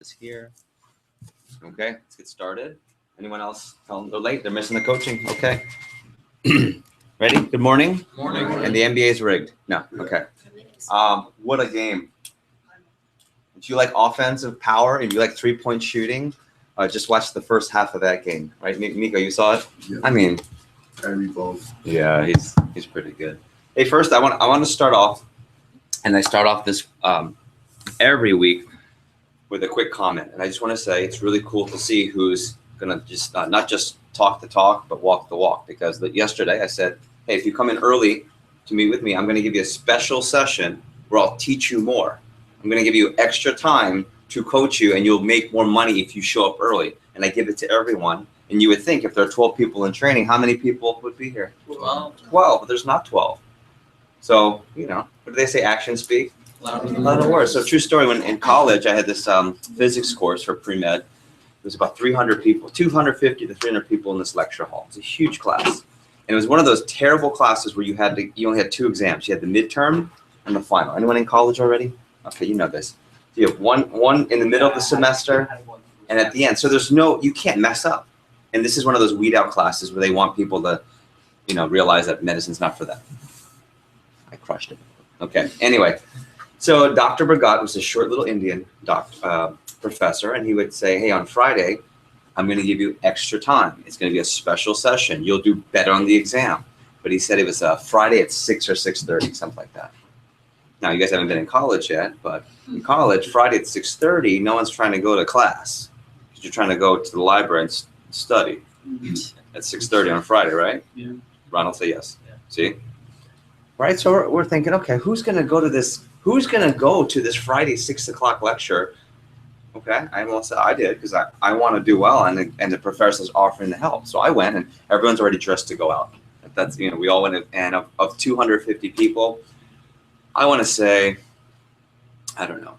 Is here. Okay, let's get started. Anyone else? Tell them they're late. They're missing the coaching. Okay. Ready? Good morning. Morning. And the NBA is rigged. No. Okay. What a game. If you like offensive power, if you like three-point shooting, just watch the first half of that game. Right, Nico? You saw it. Yeah. I mean, yeah, he's pretty good. Hey, first I want to start off, and I start off this every week with a quick comment. And I just want to say it's really cool to see who's going to just not just talk the talk, but walk the walk. Because yesterday I said, hey, if you come in early to meet with me, I'm going to give you a special session where I'll teach you more. I'm going to give you extra time to coach you, and you'll make more money if you show up early. And I give it to everyone. And you would think if there are 12 people in training, how many people would be here? 12. 12, but there's not 12. So, what do they say? Actions speak louder words. So true story, when in college, I had this physics course for pre-med. It was about 300 people, 250 to 300 people in this lecture hall. It was a huge class. And it was one of those terrible classes where you only had two exams. You had the midterm and the final. Anyone in college already? Okay, you know this. So you have one in the middle of the semester and at the end. So you can't mess up. And this is one of those weed out classes where they want people to, realize that medicine's not for them. I crushed it. Okay, anyway. So Dr. Bhagat was a short little Indian professor, and he would say, hey, on Friday, I'm going to give you extra time. It's going to be a special session. You'll do better on the exam. But he said it was Friday at 6 or 6:30, something like that. Now, you guys haven't been in college yet, but in college, Friday at 6:30, no one's trying to go to class. Because you're trying to go to the library and study at 6:30 on Friday, right? Yeah. Ronald, say yes. Yeah. See? Right, so we're thinking, okay, who's going to go to this? Who's going to go to this Friday 6 o'clock lecture? Okay, I did because I want to do well, and the professor's offering the help. So I went, and everyone's already dressed to go out. That's we all went, and of 250 people, I want to say, I don't know,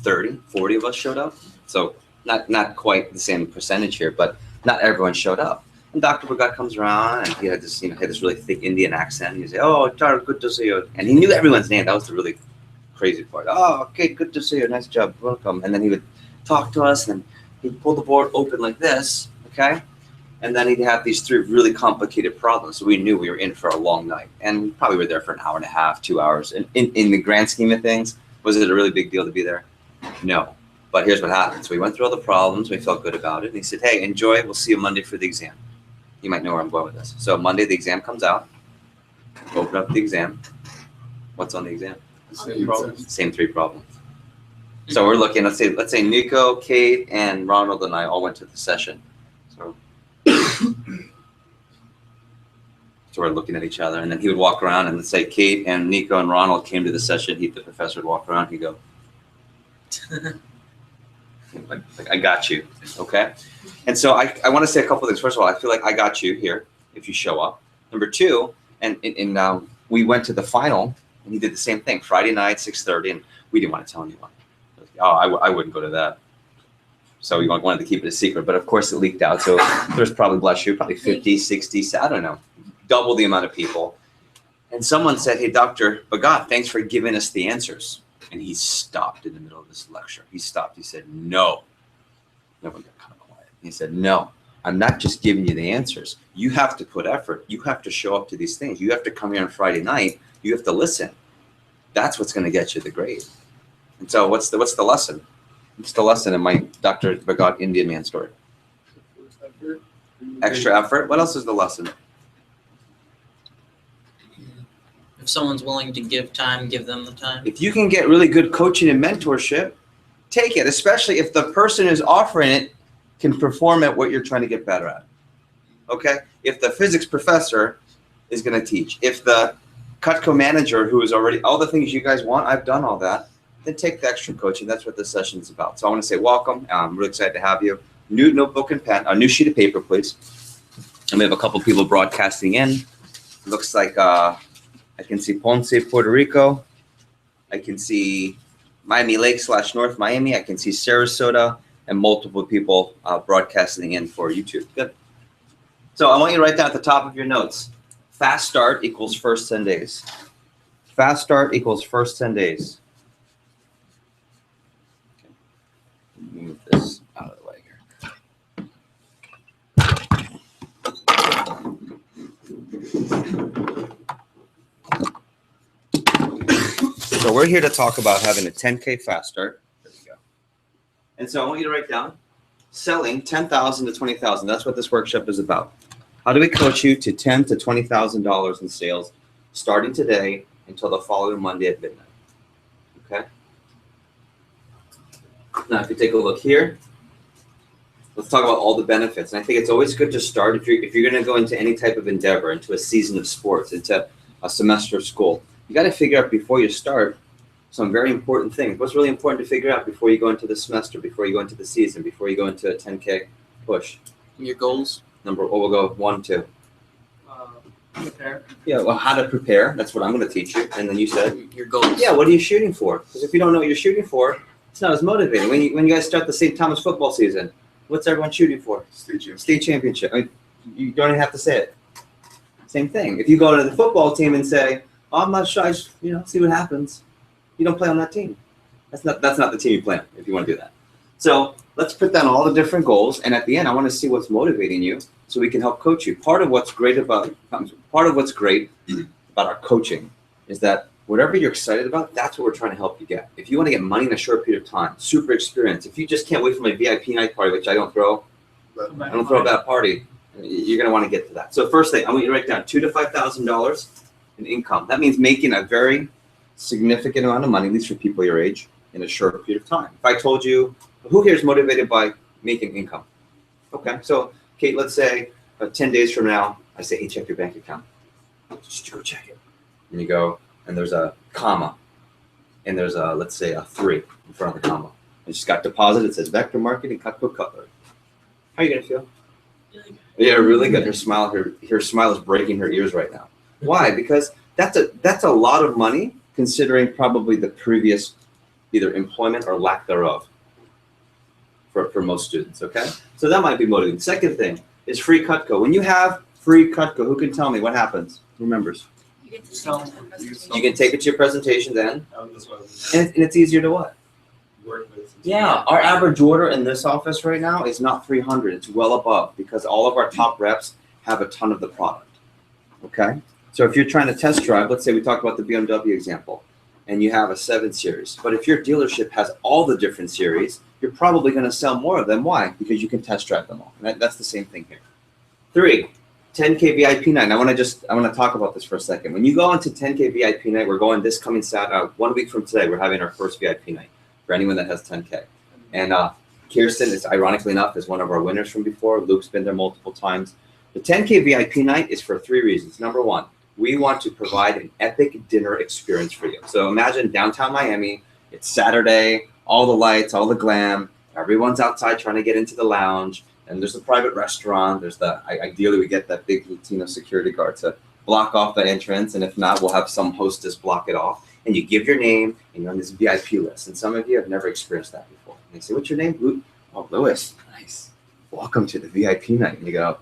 30, 40 of us showed up. So not quite the same percentage here, but not everyone showed up. And Dr. Bhagat comes around, and he had this, had this really thick Indian accent. He'd say, "Oh, Tar, good to see you," and he knew everyone's name. That was the really crazy part. "Oh, okay, good to see you. Nice job, welcome." And then he would talk to us, and he'd pull the board open like this, okay, and then he'd have these three really complicated problems. So we knew we were in for a long night, and we probably were there for an hour and a half, 2 hours. And in the grand scheme of things, was it a really big deal to be there? No. But here's what happened. So we went through all the problems. We felt good about it. And he said, "Hey, enjoy. We'll see you Monday for the exam." You might know where I'm going with this. So Monday, the exam comes out. Open up the exam. What's on the exam? Same three problems. So we're looking, let's say Nico, Kate, and Ronald and I all went to the session. So we're looking at each other, and then he would walk around, and let's say Kate and Nico and Ronald came to the session. The professor would walk around, he'd go, like, I got you, okay? And so I want to say a couple of things. First of all, I feel like I got you here if you show up. Number two, and we went to the final, and he did the same thing. Friday night, 6:30, and we didn't want to tell anyone. I wouldn't go to that. So we wanted to keep it a secret, but of course it leaked out. So there's probably, bless you, probably 50, 60, I don't know, double the amount of people. And someone said, "Hey, Dr. Bhagat, thanks for giving us the answers." And he stopped in the middle of this lecture. He stopped. He said, "No." Everyone got kind of quiet. He said, "No, I'm not just giving you the answers. You have to put effort. You have to show up to these things. You have to come here on Friday night. You have to listen. That's what's going to get you the grade." And so what's the lesson? What's the lesson in my Dr. Bhagat Indian man story? Extra effort. What else is the lesson? If someone's willing to give time, give them the time. If you can get really good coaching and mentorship, take it, especially if the person who's offering it can perform at what you're trying to get better at. Okay? If the physics professor is going to teach, if the Cutco manager who is already, all the things you guys want, I've done all that, then take the extra coaching. That's what this session is about. So I want to say welcome. I'm really excited to have you. New notebook and pen, a new sheet of paper, please. And we have a couple people broadcasting in. It looks like I can see Ponce, Puerto Rico. I can see Miami Lake / North Miami. I can see Sarasota, and multiple people broadcasting in for YouTube. Good. So I want you to write down at the top of your notes, fast start equals first 10 days. Fast start equals first 10 days. this out of the way here. So we're here to talk about having a 10K fast start. There we go. And so I want you to write down selling 10,000 to 20,000. That's what this workshop is about. How do we coach you to $10,000 to $20,000 in sales starting today until the following Monday at midnight? Okay. Now, if you take a look here, let's talk about all the benefits. And I think it's always good to start if you're going to go into any type of endeavor, into a season of sports, into a semester of school. You got to figure out before you start some very important things. What's really important to figure out before you go into the semester, before you go into the season, before you go into a 10K push? Your goals. We'll go 1, 2. Prepare. Yeah, well, how to prepare. That's what I'm going to teach you. And then you said, Your goals. yeah, what are you shooting for? Because if you don't know what you're shooting for, it's not as motivating. When you guys start the St. Thomas football season, what's everyone shooting for? State championship. I mean, you don't even have to say it. Same thing. If you go to the football team and say, oh, I'm not sure, I just, see what happens. You don't play on that team. That's not the team you play on if you want to do that. So let's put down all the different goals, and at the end, I want to see what's motivating you, so we can help coach you. Part of what's great about our coaching is that whatever you're excited about, that's what we're trying to help you get. If you want to get money in a short period of time, super experience. If you just can't wait for my VIP night party, which I don't throw a bad party, you're going to want to get to that. So first thing, I want you to write down $2,000 to $5,000 in income. That means making a very significant amount of money, at least for people your age, in a short period of time. If I told you, who here is motivated by making income? Okay, so Kate, let's say 10 days from now, I say, hey, check your bank account. Just go check it. And you go, and there's a comma, and there's a, let's say, a 3 in front of the comma. It just got deposited. It says Vector Marketing, Cutco Cutlery. How are you gonna feel? Yeah, really good. Her smile is breaking her ears right now. Why? Because that's a lot of money considering probably the previous either employment or lack thereof for most students. Okay, so that might be motivating. Second thing is free Cutco. When you have free Cutco, who can tell me what happens? Who remembers? You can take it to your presentation then, and it's easier to what? Work with. Yeah, our average order in this office right now is not 300. It's well above because all of our top reps have a ton of the product. Okay, so if you're trying to test drive, let's say we talked about the BMW example, and you have a 7 Series, but if your dealership has all the different series, you're probably going to sell more of them. Why? Because you can test drive them all. And that's the same thing here. 3, 10K VIP night. And I want to talk about this for a second. When you go into 10K VIP night, we're going this coming Saturday, 1 week from today, we're having our first VIP night for anyone that has 10K. And Kirsten is, ironically enough, is one of our winners from before. Luke's been there multiple times. The 10K VIP night is for 3 reasons. Number 1, we want to provide an epic dinner experience for you. So imagine downtown Miami, it's Saturday, all the lights, all the glam, everyone's outside trying to get into the lounge, and there's a private restaurant. There's ideally we get that big Latino security guard to block off the entrance, and if not, we'll have some hostess block it off. And you give your name, and you're on this VIP list. And some of you have never experienced that before. And they say, what's your name? Luke. Oh, Lewis. Nice. Welcome to the VIP night. And you go,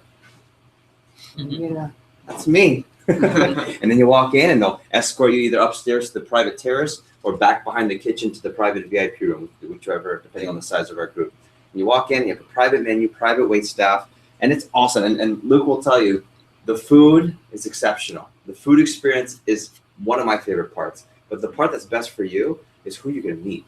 yeah, that's me. And then you walk in, and they'll escort you either upstairs to the private terrace or back behind the kitchen to the private VIP room, whichever, depending on the size of our group. And you walk in, you have a private menu, private wait staff, and it's awesome. And Luke will tell you, the food is exceptional. The food experience is one of my favorite parts. But the part that's best for you is who you're going to meet.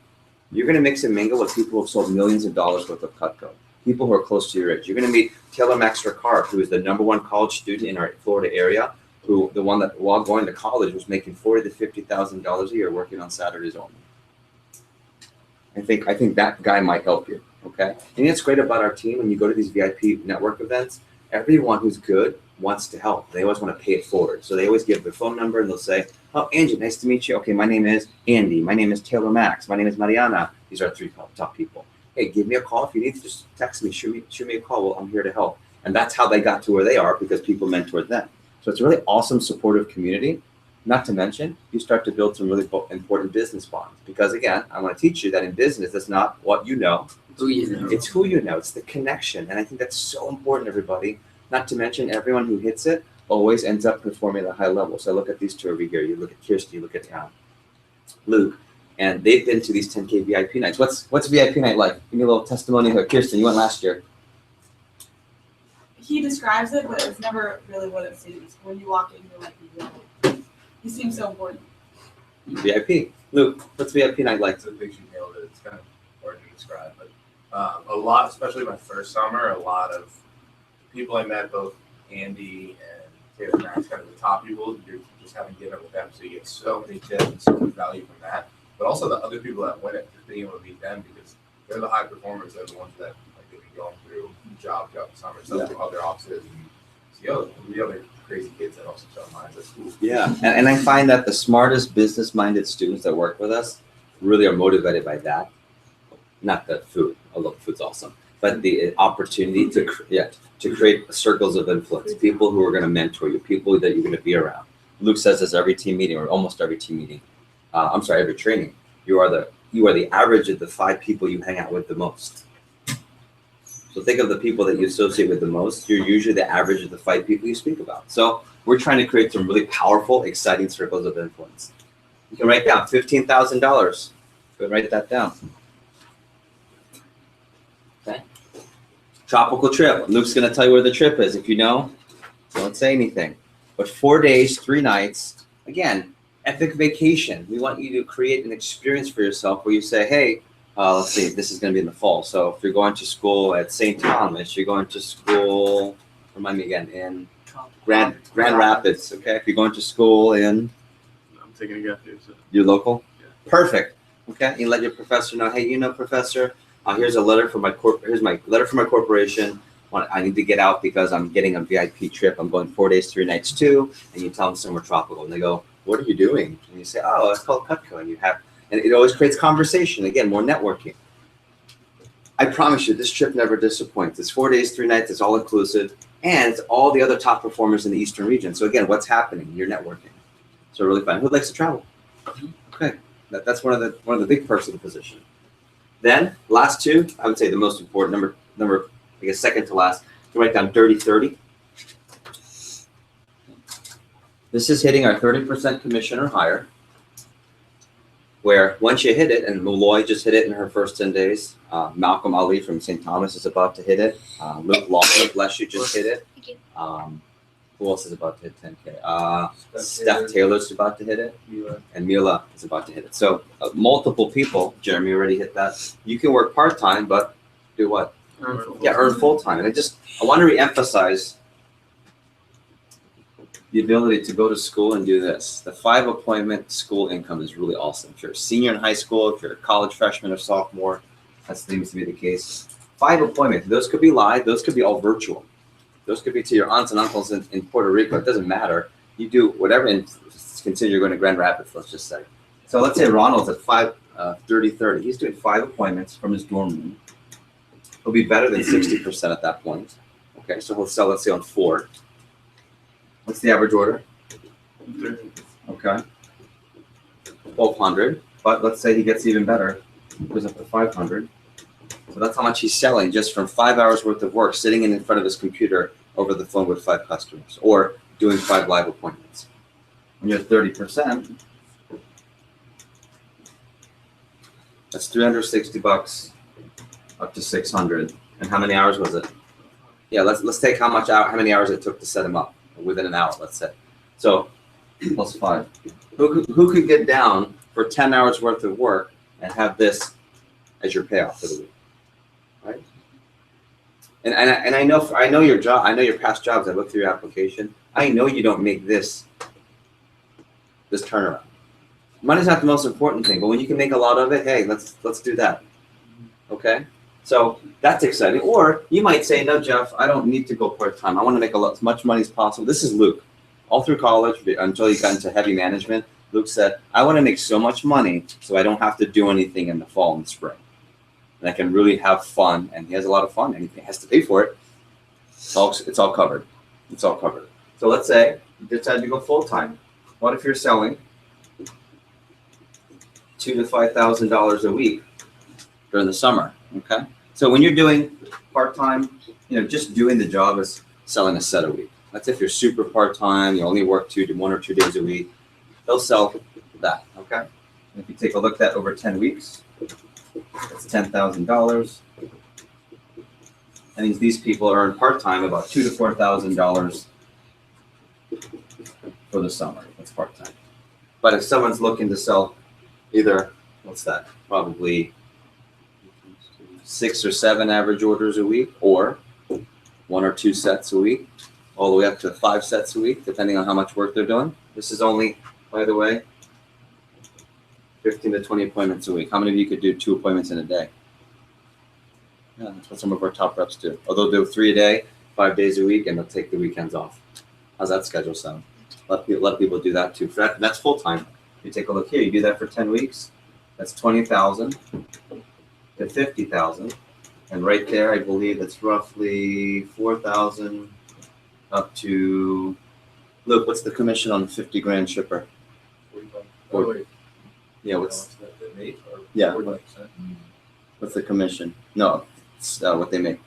You're going to mix and mingle with people who have sold millions of dollars worth of Cutco, people who are close to your age. You're going to meet Taylor Max Ricard, who is the #1 college student in our Florida area, who the one that while going to college was making $40,000 to $50,000 a year working on Saturdays only. I think that guy might help you. Okay, and it's great about our team when you go to these VIP network events. Everyone who's good wants to help. They always want to pay it forward. So they always give their phone number and they'll say, oh, Angie, nice to meet you. Okay, my name is Andy. My name is Taylor Max. My name is Mariana. These are our 3 top people. Hey, give me a call if you need to. Just text me, shoot me a call. Well, I'm here to help. And that's how they got to where they are, because people mentored them. So it's a really awesome, supportive community. Not to mention, you start to build some really important business bonds. Because again, I want to teach you that in business, it's not what you know. Who you know. It's who you know. It's the connection. And I think that's so important, everybody. Not to mention, everyone who hits it always ends up performing at a high level. So look at these 2 over here. You look at Kirsty, you look at Luke. and they've been to these 10K VIP nights. What's VIP night like? Give me a little testimony here. Kirsten, you went last year. He describes it, but it's never really what it seems. When you walk in, you're like, yo, he seems so important. VIP. Luke, what's VIP night like? I think you nailed it. It's kind of hard to describe, but a lot, especially my first summer, a lot of people I met, both Andy and Taylor Max, kind of the top people, you're just having dinner with them, so you get so many tips and so much value from that. But also the other people that win it, just being able to meet them because they're the high performers. They're the ones that like they've been going through job throughout the summer, stuff from other offices, and see the other crazy kids that also show minds. That's cool. Yeah, and I find that the smartest business-minded students that work with us really are motivated by that. Not the food, although the food's awesome, but the opportunity to create circles of influence, people who are going to mentor you, people that you're going to be around. Luke says this every team meeting, or almost every team meeting. Every training. You are the average of the 5 people you hang out with the most. So think of the people that you associate with the most. You're usually the average of the 5 people you speak about. So we're trying to create some really powerful, exciting circles of influence. You can write down $15,000. Go ahead and write that down. Okay. Tropical trip. Luke's going to tell you where the trip is. If you know, don't say anything. But 4 days, 3 nights. Again, epic vacation. We want you to create an experience for yourself where you say, hey, let's see, this is going to be in the fall. So if you're going to school at St. Thomas, you're going to school, remind me again, in Grand Rapids. Okay. If you're going to school in, I'm taking a guess here. So. you're local. Yeah. Perfect. Okay. You let your professor know, hey, professor, here's a letter from here's my letter from my corporation. I need to get out because I'm getting a VIP trip. I'm going 4 days, 3 nights too. And you tell them somewhere tropical, and they go, what are you doing? And you say, oh, it's called Cutco. And it always creates conversation. Again, more networking. I promise you, this trip never disappoints. It's 4 days, 3 nights. It's all inclusive, and it's all the other top performers in the Eastern region. So again, what's happening? You're networking. So really fun. Who likes to travel? Okay, that's one of the big perks of the position. Then last 2, I would say the most important number. I guess second to last. You write down 30-30. This is hitting our 30% commission or higher. Where once you hit it, and Malloy just hit it in her first 10 days. Malcolm Ali from St. Thomas is about to hit it. Luke Lawson, bless you, just hit it. Who else is about to hit 10K? Steph Taylor's about to hit it. And Mila is about to hit it. So multiple people, Jeremy already hit that. You can work part-time, but do what? Earn full-time. And I want to re-emphasize the ability to go to school and do this. The 5 appointment school income is really awesome. If you're a senior in high school, if you're a college freshman or sophomore, that seems to be the case. 5 appointments. Those could be live. Those could be all virtual. Those could be to your aunts and uncles in Puerto Rico. It doesn't matter. You do whatever, and consider you're going to Grand Rapids, let's just say. So let's say Ronald's at 30-30. He's doing 5 appointments from his dorm room. He'll be better than 60% at that point. Okay, so he'll sell, let's say, on 4. What's the average order? Okay. 1,200. But let's say he gets even better. Goes up to 500. So that's how much he's selling just from 5 hours worth of work, sitting in front of his computer over the phone with 5 customers, or doing 5 live appointments. When you're at 30%, that's $360 up to 600. And how many hours was it? Yeah, let's take how many hours it took to set him up within an hour, let's say. So plus 5. Who could get down for 10 hours worth of work and have this as your payoff for the week, right? And I know your job. I know your past jobs. I looked through your application. I know you don't make this turnaround. Money's not the most important thing, but when you can make a lot of it, hey, let's do that. Okay. So that's exciting. Or you might say, no, Jeff, I don't need to go part-time. I want to make as much money as possible. This is Luke. All through college, until he got into heavy management, Luke said, I want to make so much money so I don't have to do anything in the fall and spring. And I can really have fun. And he has a lot of fun, and he has to pay for it. It's all covered. It's all covered. So let's say you decide to go full-time. What if you're selling $2,000 to $5,000 a week during the summer? Okay. So when you're doing part-time, just doing the job is selling a set a week. That's if you're super part-time, you only work 1 or 2 days a week. They'll sell that. Okay. If you take a look at that over 10 weeks, it's $10,000. And these people earn part-time about $2,000 to $4,000 for the summer. That's part-time. But if someone's looking to sell either, what's that? Probably 6 or 7 average orders a week, or 1 or 2 sets a week, all the way up to 5 sets a week, depending on how much work they're doing. This is only, by the way, 15 to 20 appointments a week. How many of you could do 2 appointments in a day? Yeah, that's what some of our top reps do. Or they'll do 3 a day, 5 days a week, and they'll take the weekends off. How's that schedule sound? Let people do that too. That's full time. You take a look here. You do that for 10 weeks. That's 20,000 to 50,000, and right there, I believe it's roughly 4,000 up to. Look, what's the commission on the 50 grand shipper? 45. Or- Oh, wait. Yeah, what's How much that they make, or Yeah, 40%? what's the commission? No, it's what they make.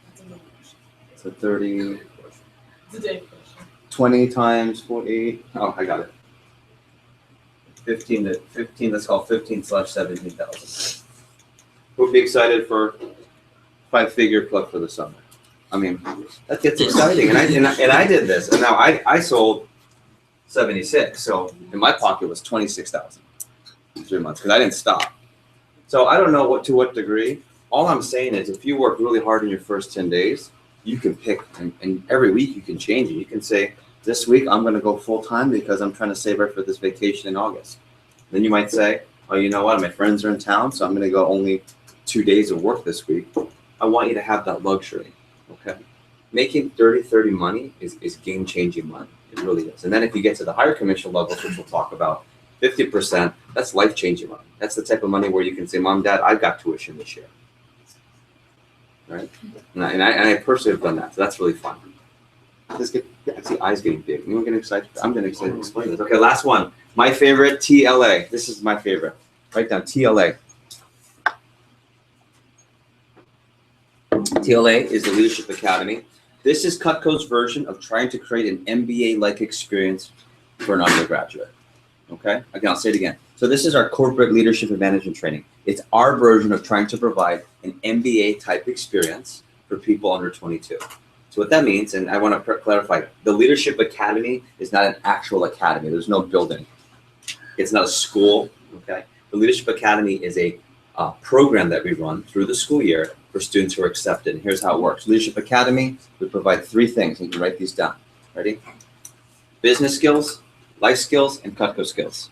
That's another question. So 30, It's a Dave question. 20 times 48. Oh, I got it. 15 to 15. Let's call 15/17,000. Who'd be excited for 5-figure club for the summer? I mean, that gets exciting. And I did this, and now I sold 76. So in my pocket was 26,000 in 3 months because I didn't stop. So I don't know to what degree. All I'm saying is, if you work really hard in your first 10 days, you can pick, and every week you can change it. You can say, this week I'm going to go full time because I'm trying to save up for this vacation in August. Then you might say, oh, you know what? My friends are in town, so I'm going to go only 2 days of work this week. I want you to have that luxury. Okay. Making 30 money is game-changing money. It really is. And then if you get to the higher commission levels, which we'll talk about, 50%, that's life-changing money. That's the type of money where you can say, Mom, Dad, I've got tuition this year. Right? And I personally have done that, so that's really fun. I see eyes getting big. Anyone getting excited? I'm getting excited to explain this. Okay, last one. My favorite, TLA. This is my favorite. Write down TLA. TLA is the Leadership Academy. This is Cutco's version of trying to create an MBA-like experience for an undergraduate. Okay? Again, I'll say it again. So this is our corporate leadership and management training. It's our version of trying to provide an MBA-type experience for people under 22. So what that means, and I want to clarify, the Leadership Academy is not an actual academy. There's no building. It's not a school, okay? The Leadership Academy is a program that we run through the school year for students who are accepted. And here's how it works. Leadership Academy, we provide 3 things. You can write these down. Ready? Business skills, life skills, and Cutco skills.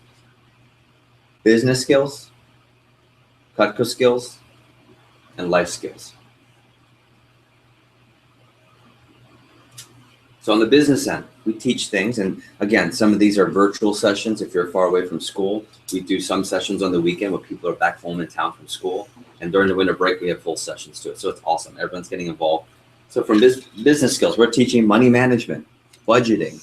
Business skills, Cutco skills, and life skills. So on the business end, we teach things, and again, some of these are virtual sessions if you're far away from school. We do some sessions on the weekend when people are back home in town from school, and during the winter break, we have full sessions to it. So it's awesome. Everyone's getting involved. So from business skills, we're teaching money management, budgeting,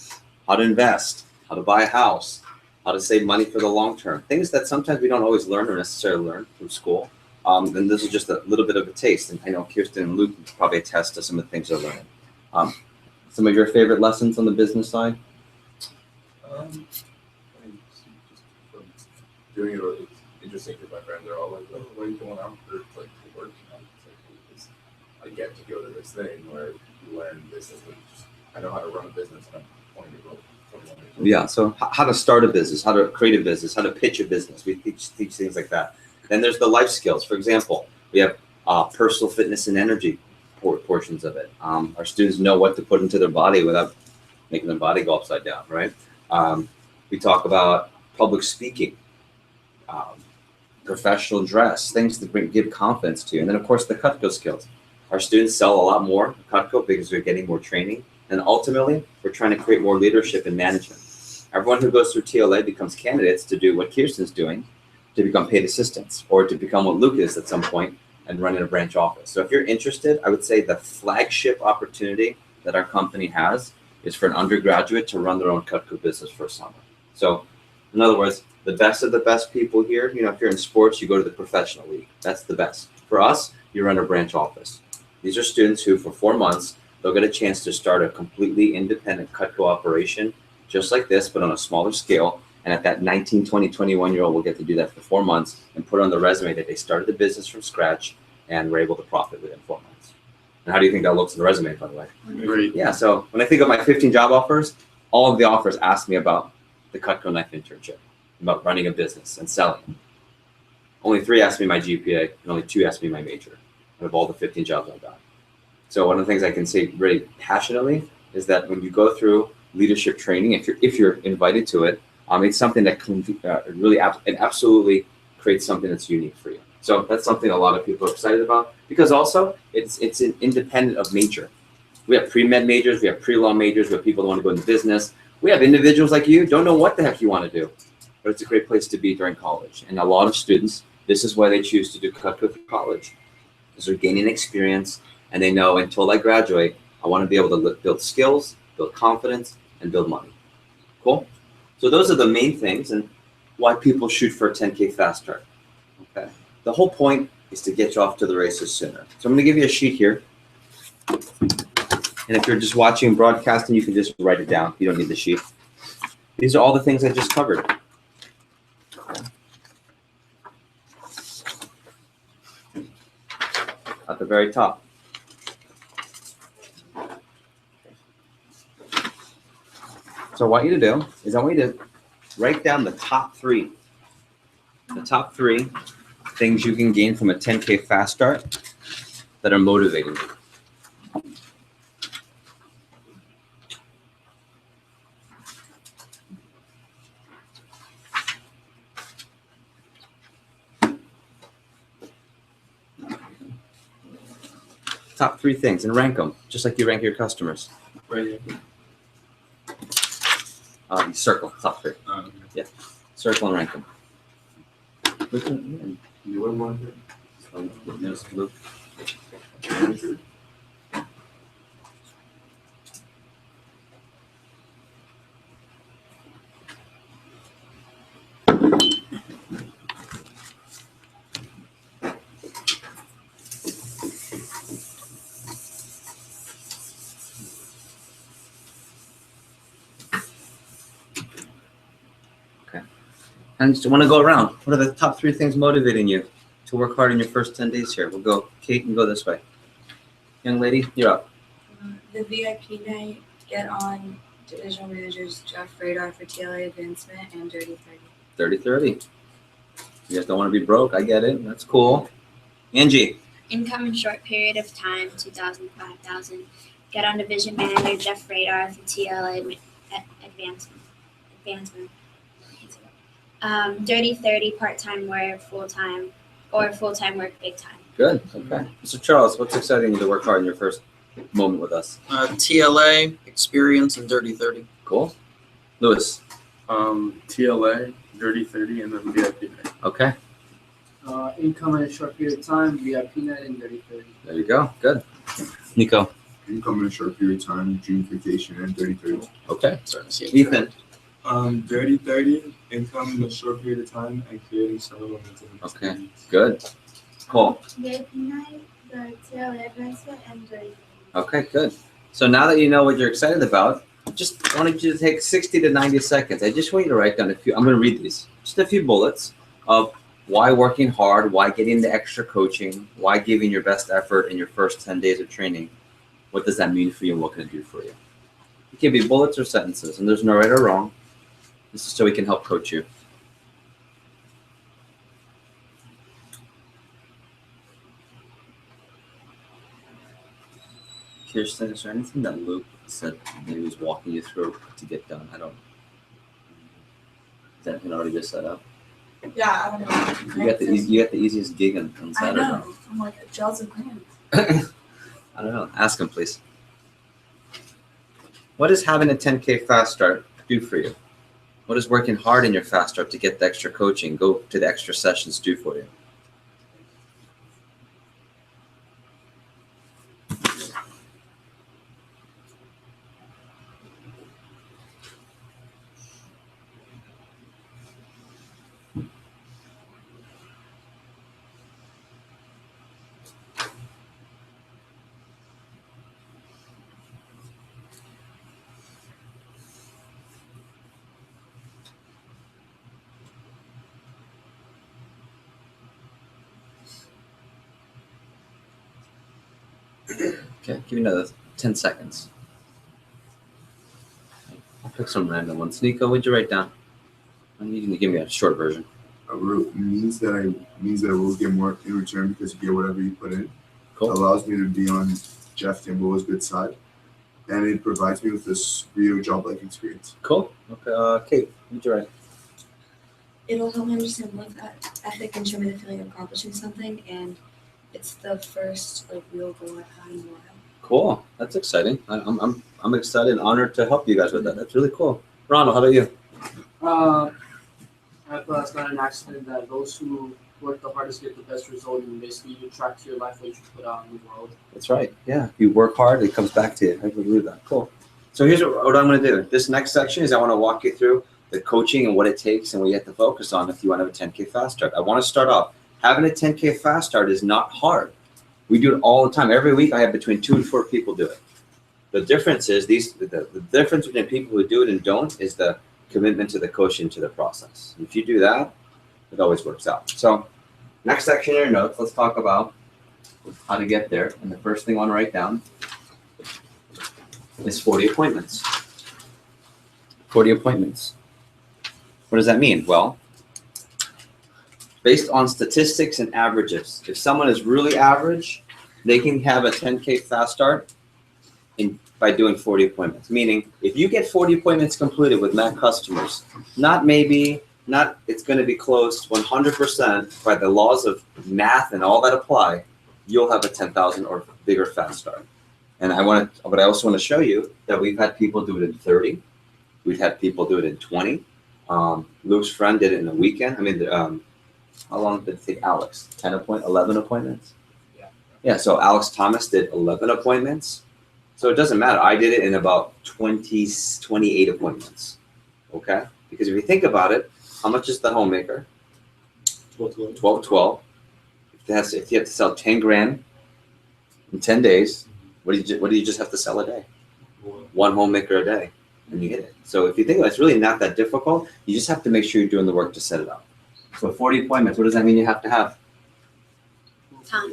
how to invest, how to buy a house, how to save money for the long term, things that sometimes we don't always learn or necessarily learn from school. And this is just a little bit of a taste, and I know Kirsten and Luke probably attest to some of the things they're learning. Some of your favorite lessons on the business side? I mean, just from doing it, it's interesting because my friends are all like, "Oh, what are you going out for?" It's like work, it's I get to go to this thing where you learn business. I know how to run a business. And I'm 20 years old, 21 years old. Yeah. So how to start a business, how to create a business, how to pitch a business. We teach things like that. Then there's the life skills. For example, we have personal fitness and energy portions of it. Our students know what to put into their body without making their body go upside down, right? We talk about public speaking, professional dress, things to give confidence to you. And then, of course, the Cutco skills. Our students sell a lot more Cutco because they're getting more training. And ultimately, we're trying to create more leadership and management. Everyone who goes through TLA becomes candidates to do what Kirsten's doing, to become paid assistants, or to become what Luke is at some point and run in a branch office. So if you're interested, I would say the flagship opportunity that our company has is for an undergraduate to run their own Cutco business for a summer. So in other words, the best of the best people here, if you're in sports, you go to the professional league. That's the best. For us, you run a branch office. These are students who for 4 months, they'll get a chance to start a completely independent Cutco operation, just like this, but on a smaller scale. And at that 19, 20, 21-year-old will get to do that for 4 months and put on the resume that they started the business from scratch and were able to profit within 4 months. And how do you think that looks in the resume, by the way? Great. Yeah, so when I think of my 15 job offers, all of the offers ask me about the Cutco knife internship, about running a business and selling. Only 3 asked me my GPA, and only 2 asked me my major out of all the 15 jobs I've got. So one of the things I can say really passionately is that when you go through leadership training, if you're invited to it, it's something that can really it absolutely creates something that's unique for you. So that's something a lot of people are excited about, because also it's independent of major. We have pre-med majors, we have pre-law majors, we have people that want to go into business. We have individuals like you don't know what the heck you want to do, but it's a great place to be during college. And a lot of students, this is why they choose to do Cutco through college, because they're gaining experience, and they know until I graduate, I want to be able to build skills, build confidence, and build money. Cool? So those are the main things and why people shoot for a 10K fast start. Okay. The whole point is to get you off to the races sooner. So I'm going to give you a sheet here. And if you're just watching broadcasting, you can just write it down. You don't need the sheet. These are all the things I just covered. At the very top. So what I want you to do is I want you to write down the top 3. The top 3 things you can gain from a 10K fast start that are motivating you. Top 3 things, and rank them, just like you rank your customers. Right here. You circle, top 3. Okay. Circle and rank them. You want one here? And just want to go around. What are the top 3 things motivating you to work hard in your first 10 days here? We'll go, Kate, and go this way. Young lady, you're up. The VIP night, get on divisional managers, draft radar for TLA advancement, and dirty 30. 30-30. You guys don't want to be broke. I get it. That's cool. Angie. Income in short period of time, 2,000, 5,000. Get on division manager, Jeff Radar for TLA advancement. Dirty 30, part-time work, full-time, or full-time work, big time. Good. Okay. Mr. Charles, what's exciting you to work hard in your first moment with us? TLA, experience, and dirty 30. Cool. Lewis. TLA, Dirty 30, and then VIP night. Okay. Income in a short period of time, VIP night, and dirty 30. There you go. Good. Nico. Income in a short period of time, June vacation, and 30-30. Okay. Starting to see it. Ethan. Dirty 30, income in a short period of time, and creating several momentum. Okay. Good. Cool. VIP night, the TLA advancement, and dirty 30. Okay, good. So now that you know what you're excited about, just wanted you to take 60 to 90 seconds. I just want you to write down a few, I'm going to read these, just a few bullets of why working hard, why getting the extra coaching, why giving your best effort in your first 10 days of training. What does that mean for you and what can it do for you? It can be bullets or sentences, and there's no right or wrong. This is so we can help coach you. Kirsten, is there anything that Luke said that he was walking you through to get done? I don't. Is that already just set up? Yeah, I don't know. You got the easiest gig on I Saturday. know. I'm like a gels and plans. I don't know. Ask him, please. What does having a 10K fast start do for you? What does working hard in your fast start to get the extra coaching, go to the extra sessions do for you? Okay, give me another 10 seconds. I'll pick some random ones. Nico, what'd you write down? I need you to give me a short version. I wrote means that I will get more in return because you get whatever you put in. Cool. Allows me to be on Jeff Timbo's good side, and it provides me with this real job-like experience. Cool. Okay, Kate, what'd you write? It'll help me understand work ethic and show me the feeling of accomplishing something, and it's the first like real goal I've had in a while. Cool. That's exciting. I'm excited and honored to help you guys with that. That's really cool. Ronald, how about you? I feel that's not an accident that those who work the hardest get the best result, and basically you track to your life what you put out in the world. That's right. Yeah. If you work hard, it comes back to you. I believe that. Cool. So here's what I'm going to do. This next section is I want to walk you through the coaching and what it takes and what you have to focus on if you want to have a 10K fast start. I want to start off. Having a 10K fast start is not hard. We do it all the time. Every week I have between 2 and 4 people do it. The difference is the difference between people who do it and don't is the commitment to the coaching to the process. If you do that, it always works out. So next section in your notes, let's talk about how to get there. And the first thing I want to write down is 40 appointments. 40 appointments. What does that mean? Well, based on statistics and averages, if someone is really average, they can have a 10K fast start by doing 40 appointments. Meaning, if you get 40 appointments completed with Mac customers, not it's going to be close 100% by the laws of math and all that apply, you'll have a 10,000 or bigger fast start. And I also want to show you that we've had people do it in 30. We've had people do it in 20. Luke's friend did it in a weekend. I mean, how long did it take Alex? 11 appointments? Yeah, so Alex Thomas did 11 appointments. So it doesn't matter. I did it in about 28 appointments. Okay? Because if you think about it, how much is the homemaker? 12. If you have to sell 10 grand in 10 days, what do you just have to sell a day? One homemaker a day, and you hit it. So if you think about it, it's really not that difficult. You just have to make sure you're doing the work to set it up. So 40 appointments, what does that mean you have to have? Time.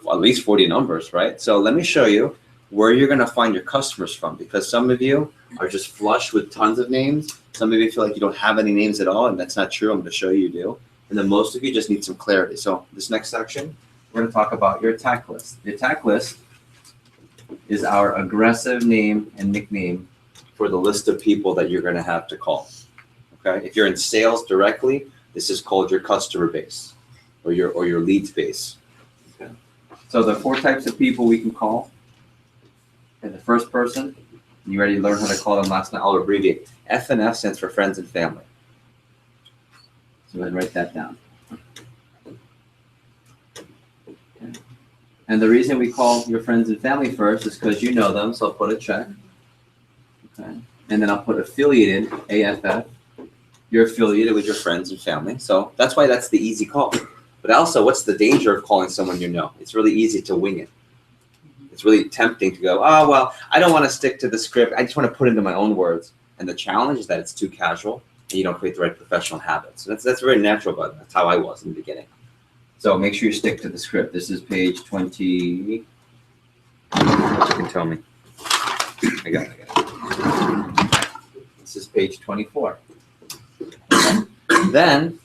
Well, at least 40 numbers, right? So let me show you where you're going to find your customers from, because some of you are just flush with tons of names. Some of you feel like you don't have any names at all, and that's not true. I'm going to show you do. And then most of you just need some clarity. So this next section, we're going to talk about your attack list. The attack list is our aggressive name and nickname for the list of people that you're going to have to call. Okay? If you're in sales directly, this is called your customer base or your leads base. Okay? So the 4 types of people we can call. Okay, the first person, you already learned how to call them last night. I'll abbreviate. F and F stands for friends and family. So go ahead and write that down. Okay. And the reason we call your friends and family first is because you know them, so I'll put a check. Okay. And then I'll put affiliated, AFF. You're affiliated with your friends and family. So that's why that's the easy call. But also, what's the danger of calling someone you know? It's really easy to wing it. It's really tempting to go, oh, well, I don't want to stick to the script. I just want to put into my own words. And the challenge is that it's too casual and you don't create the right professional habits. So that's very natural, but that's how I was in the beginning. So make sure you stick to the script. This is page 20. You can tell me. I got it. This is page 24. Okay. Then,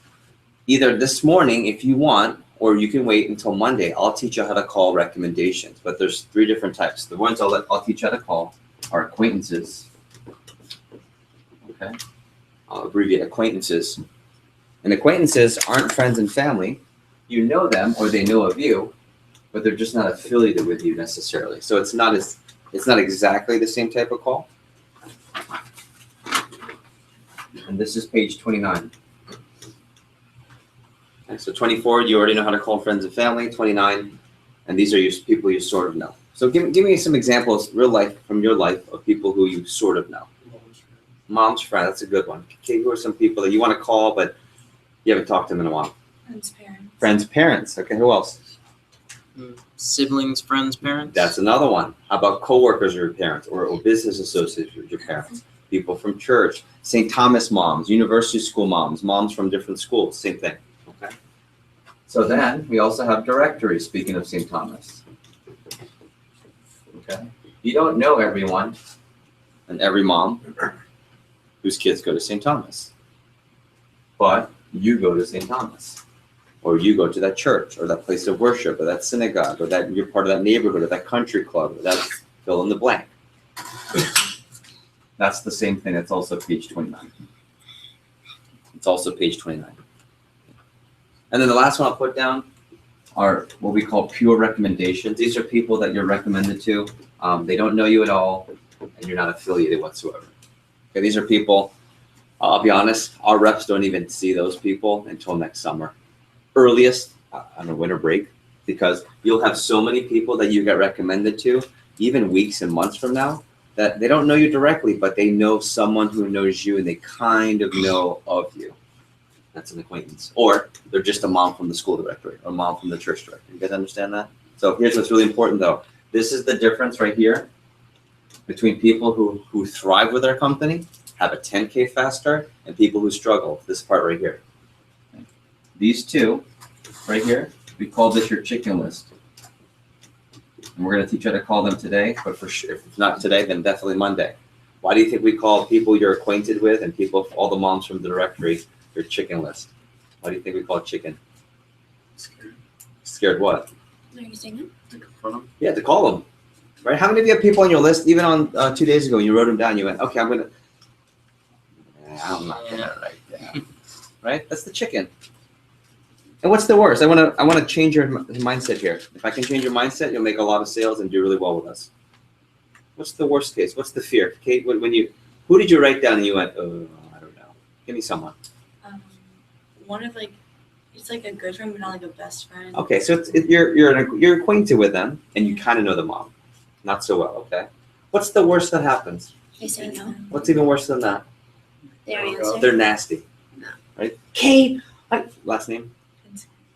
either this morning, if you want, or you can wait until Monday. I'll teach you how to call recommendations, but there's 3 different types. The ones I'll teach you how to call are acquaintances. Okay, I'll abbreviate acquaintances. And acquaintances aren't friends and family. You know them, or they know of you, but they're just not affiliated with you necessarily. So it's not exactly the same type of call. And this is page 29. Okay, so 24, you already know how to call friends and family. 29, and these are your people you sort of know. So give me some examples, real life, from your life of people who you sort of know. Mom's friend, that's a good one. Okay, who are some people that you want to call, but you haven't talked to them in a while? Friends' parents. Friends' parents. Okay, who else? Siblings, friends, parents. That's another one. How about coworkers of your parents or business associates with your parents? People from church, St. Thomas moms, university school moms, moms from different schools, same thing. Okay. So then we also have directories, speaking of St. Thomas. Okay. You don't know everyone and every mom whose kids go to St. Thomas, but you go to St. Thomas, or you go to that church, or that place of worship, or that synagogue, or that you're part of that neighborhood, or that country club, or that fill in the blank. That's the same thing. That's also page 29. It's also page 29. And then the last one I'll put down are what we call pure recommendations. These are people that you're recommended to. They don't know you at all, and you're not affiliated whatsoever. Okay, these are people, I'll be honest, our reps don't even see those people until next summer. Earliest on a winter break, because you'll have so many people that you get recommended to, even weeks and months from now, that they don't know you directly, but they know someone who knows you and they kind of know of you. That's an acquaintance. Or they're just a mom from the school directory or a mom from the church directory. You guys understand that? So here's what's really important though. This is the difference right here between people who thrive with their company, have a 10K fast start, and people who struggle. This part right here. These two right here, we call this your chicken list. And we're going to teach you how to call them today, but for sure, if it's not today, then definitely Monday. Why do you think we call people you're acquainted with and people, all the moms from the directory, your chicken list? Why do you think we call it chicken? Scared. Scared what? Are you saying it? To confront them. Yeah, to call them. Right? How many of you have people on your list, even on 2 days ago, you wrote them down, you went, okay, I'm not going to write down. Right? That's the chicken. And what's the worst? I want to change your mindset here. If I can change your mindset, you'll make a lot of sales and do really well with us. What's the worst case? What's the fear? Kate, who did you write down and you went, oh, I don't know. Give me someone. One of it's like a good friend, but not like a best friend. Okay, so you're acquainted with them and you kind of know the mom. Not so well, okay? What's the worst that happens? They say no. What's even worse than that? Their answer. They're nasty. No. Right? Kate, last name?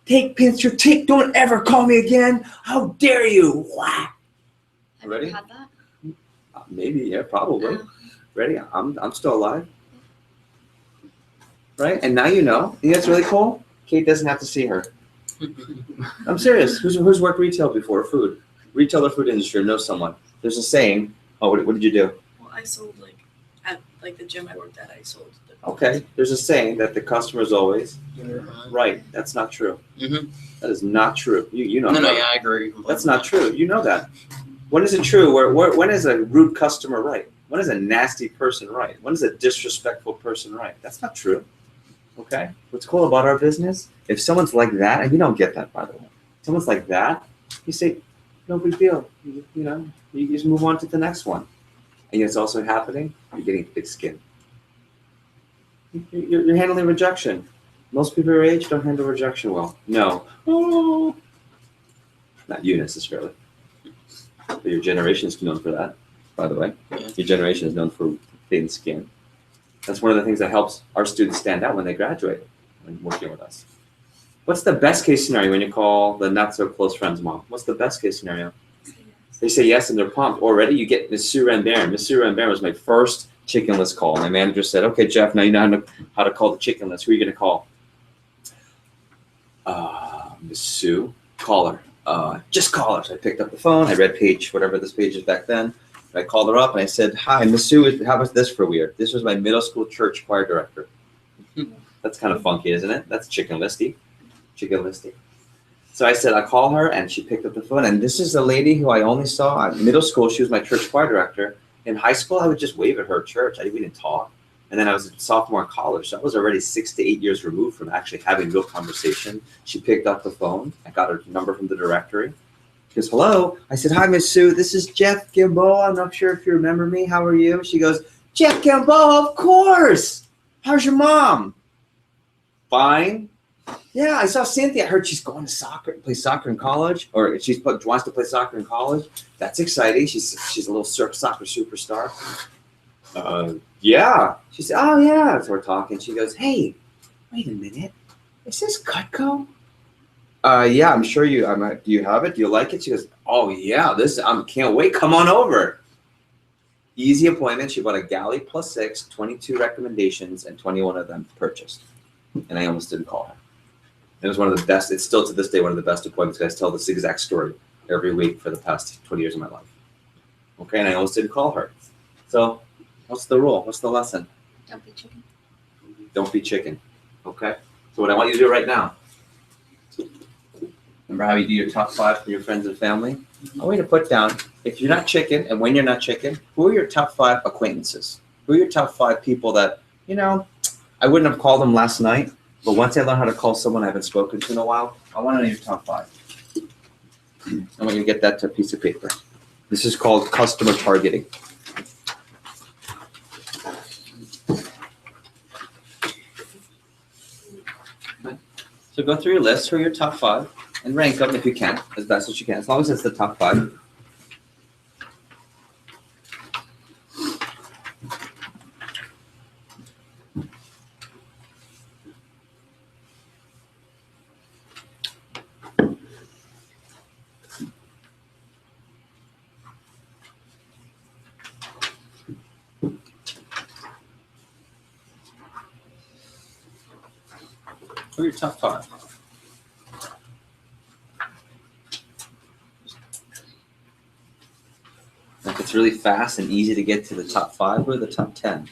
Take Pincer, don't ever call me again. How dare you? Whack. Have Ready? you ever had that? Maybe, yeah, probably. No. Ready? I'm still alive. Right? And now you know. You know what's really cool? Kate doesn't have to see her. I'm serious. Who's worked retail before? Food. Retail or food industry, know someone. There's a saying. Oh, what did you do? Well, I sold at the gym I worked at. I sold. Okay. There's a saying that the customer's always right. That's not true. Mhm. That is not true. You know No, that. yeah, I agree. That's not true. You know that. When is it true? When is a rude customer right? When is a nasty person right? When is a disrespectful person right? That's not true. Okay? What's cool about our business, if someone's like that, and you don't get that, by the way. Someone's like that, you say, no big deal. You just move on to the next one. And it's also happening, you're getting thick skin. You're handling rejection. Most people your age don't handle rejection well. No. Oh. Not you necessarily. But your generation is known for that, by the way. Yeah. Your generation is known for thin skin. That's one of the things that helps our students stand out when they graduate when working with us. What's the best case scenario when you call the not so close friend's mom? What's the best case scenario? They say yes and they're pumped. Already you get Miss Sue Rambaran. Miss Sue Rambaran was my first chicken list call. My manager said, okay, Jeff, now you know how to call the chicken list. Who are you going to call? Miss Sue, call her. Just call her. So I picked up the phone. I read whatever this page is back then. I called her up and I said, hi, Miss Sue, how about this for weird? This was my middle school church choir director. That's kind of funky, isn't it? That's chicken listy. Chicken listy. So I said, I call her and she picked up the phone. And this is a lady who I only saw in middle school. She was my church choir director. In high school, I would just wave at her at church. We didn't talk. And then I was a sophomore in college. So I was already 6 to 8 years removed from actually having real conversation. She picked up the phone. I got her number from the directory. She goes, hello. I said, hi, Miss Sue. This is Jeff Gimbo. I'm not sure if you remember me. How are you? She goes, Jeff Gimbo, of course. How's your mom? Fine. Yeah, I saw Cynthia. I heard she's going to play soccer in college, or she wants to play soccer in college. That's exciting. She's a little soccer superstar. Yeah. She said, oh, yeah. So we're talking. She goes, hey, wait a minute. Is this Cutco? Yeah, I'm sure do you have it? Do you like it? She goes, oh, yeah. Can't wait. Come on over. Easy appointment. She bought a galley +6, 22 recommendations, and 21 of them purchased. And I almost didn't call her. It was one of the best. It's still to this day one of the best appointments. I tell this exact story every week for the past 20 years of my life. Okay, and I almost didn't call her. So what's the rule? What's the lesson? Don't be chicken. Don't be chicken. Okay? So what I want you to do right now, remember how you do your top 5 for your friends and family? I want you to put down, if you're not chicken and when you're not chicken, who are your top 5 acquaintances? Who are your top 5 people that, I wouldn't have called them last night, but once I learn how to call someone I haven't spoken to in a while, I want to know your top 5. I want you to get that to a piece of paper. This is called customer targeting. So go through your list, who are your top 5, and rank them if you can, as best as you can, as long as it's the top 5. Who are your top 5? If it's really fast and easy to get to the top 5, who are the top 10?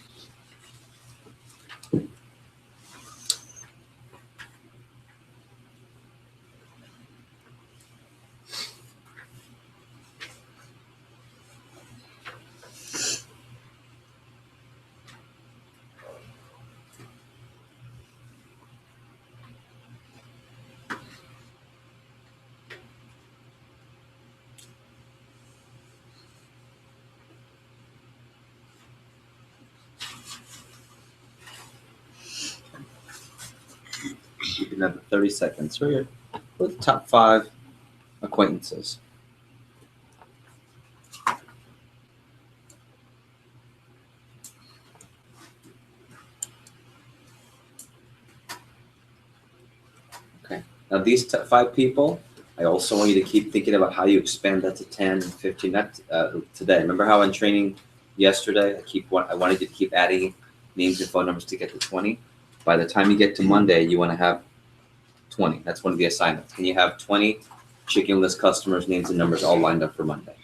You can have 30 seconds. Who are the top 5 acquaintances? Okay. Now these 5 people, I also want you to keep thinking about how you expand that to 10 and 15. Not today. Remember how in training yesterday, I wanted you to keep adding names and phone numbers to get to 20. By the time you get to Monday, you want to have 20. That's one of the assignments. Can you have 20 chicken list customers, names and numbers all lined up for Monday?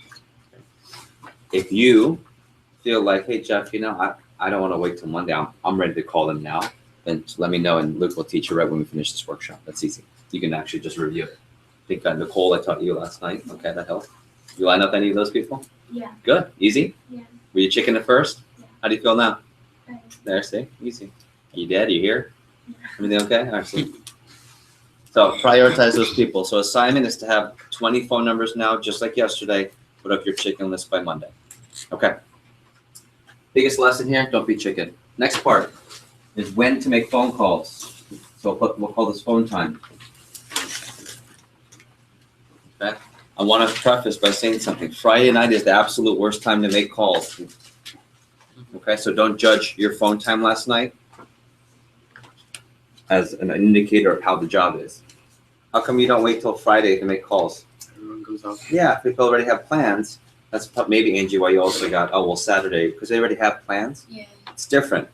If you feel like, hey, Jeff, I don't want to wait till Monday. I'm ready to call them now. Then let me know, and Luke will teach you right when we finish this workshop. That's easy. You can actually just review it. I think Nicole, I taught you last night. Okay, that helped. You line up any of those people? Yeah. Good. Easy? Yeah. Were you chicken at first? Yeah. How do you feel now? Right. There, see? Easy. Are you dead? Are you here? Everything okay? All right, see. So prioritize those people. So assignment is to have 20 phone numbers now, just like yesterday. Put up your chicken list by Monday. Okay. Biggest lesson here, don't be chicken. Next part is when to make phone calls. So we'll call this phone time. Okay. I want to preface by saying something. Friday night is the absolute worst time to make calls. Okay, so don't judge your phone time last night as an indicator of how the job is. How come you don't wait till Friday to make calls? Everyone goes out. Yeah, if people already have plans, that's maybe, Angie, why you also got, Saturday, because they already have plans. Yeah. It's different.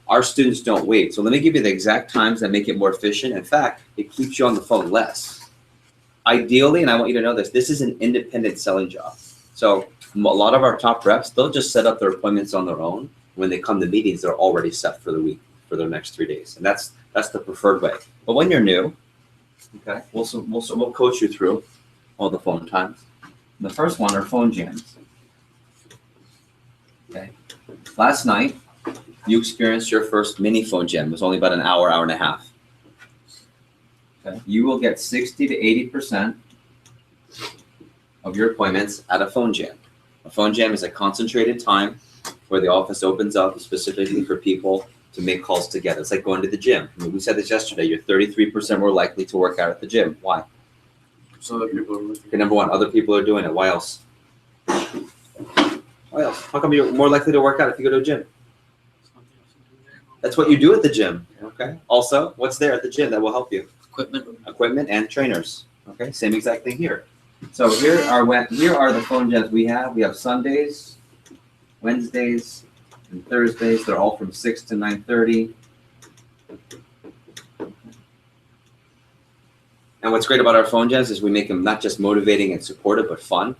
Our students don't wait. So let me give you the exact times that make it more efficient. In fact, it keeps you on the phone less. Ideally, and I want you to know this is an independent selling job. So a lot of our top reps, they'll just set up their appointments on their own. When they come to meetings, they're already set for the week, for their next 3 days. And that's the preferred way. But when you're new, okay, we'll coach you through all the phone times. The first one are phone jams. Okay. Last night, you experienced your first mini phone jam. It was only about an hour, hour and a half. Okay. You will get 60 to 80% of your appointments at a phone jam. A phone jam is a concentrated time where the office opens up specifically for people to make calls together. It's like going to the gym. I mean, we said this yesterday. You're 33% more likely to work out at the gym. Why? So other people are looking. Okay, number one, other people are doing it. Why else? Why else? How come you're more likely to work out if you go to a gym? That's what you do at the gym. Okay. Also, what's there at the gym that will help you? Equipment and trainers. Okay. Same exact thing here. So here are the phone jams we have. We have Sundays, Wednesdays, and Thursdays. They're all from 6 to 9:30. And what's great about our phone jams is we make them not just motivating and supportive, but fun.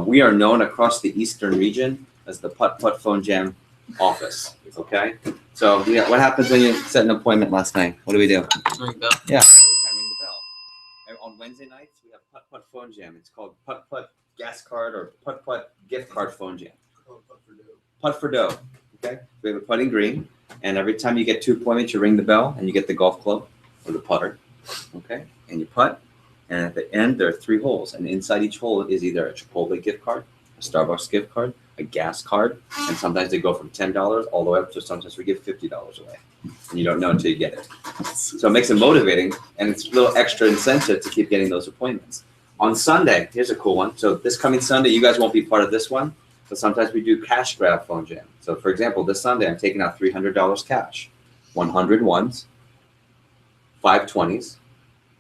We are known across the Eastern region as the Putt Putt Phone Jam office, okay? So yeah, what happens when you set an appointment last night? What do we do? Ring bell. Yeah, every time ring the bell. And on Wednesday nights, we have Putt Putt Phone Jam. It's called Putt Putt Gas Card or Putt Putt Gift Card Phone Jam. Putt for dough, okay? We have a putting green, and every time you get 2 appointments, you ring the bell, and you get the golf club or the putter, okay? And you putt, and at the end, there are 3 holes, and inside each hole is either a Chipotle gift card, a Starbucks gift card, a gas card, and sometimes they go from $10 all the way up to sometimes we give $50 away, and you don't know until you get it. So it makes it motivating, and it's a little extra incentive to keep getting those appointments. On Sunday, here's a cool one. So this coming Sunday, you guys won't be part of this one, but sometimes we do cash grab phone jam. So for example, this Sunday, I'm taking out $300 cash, 100 ones, 5 20s,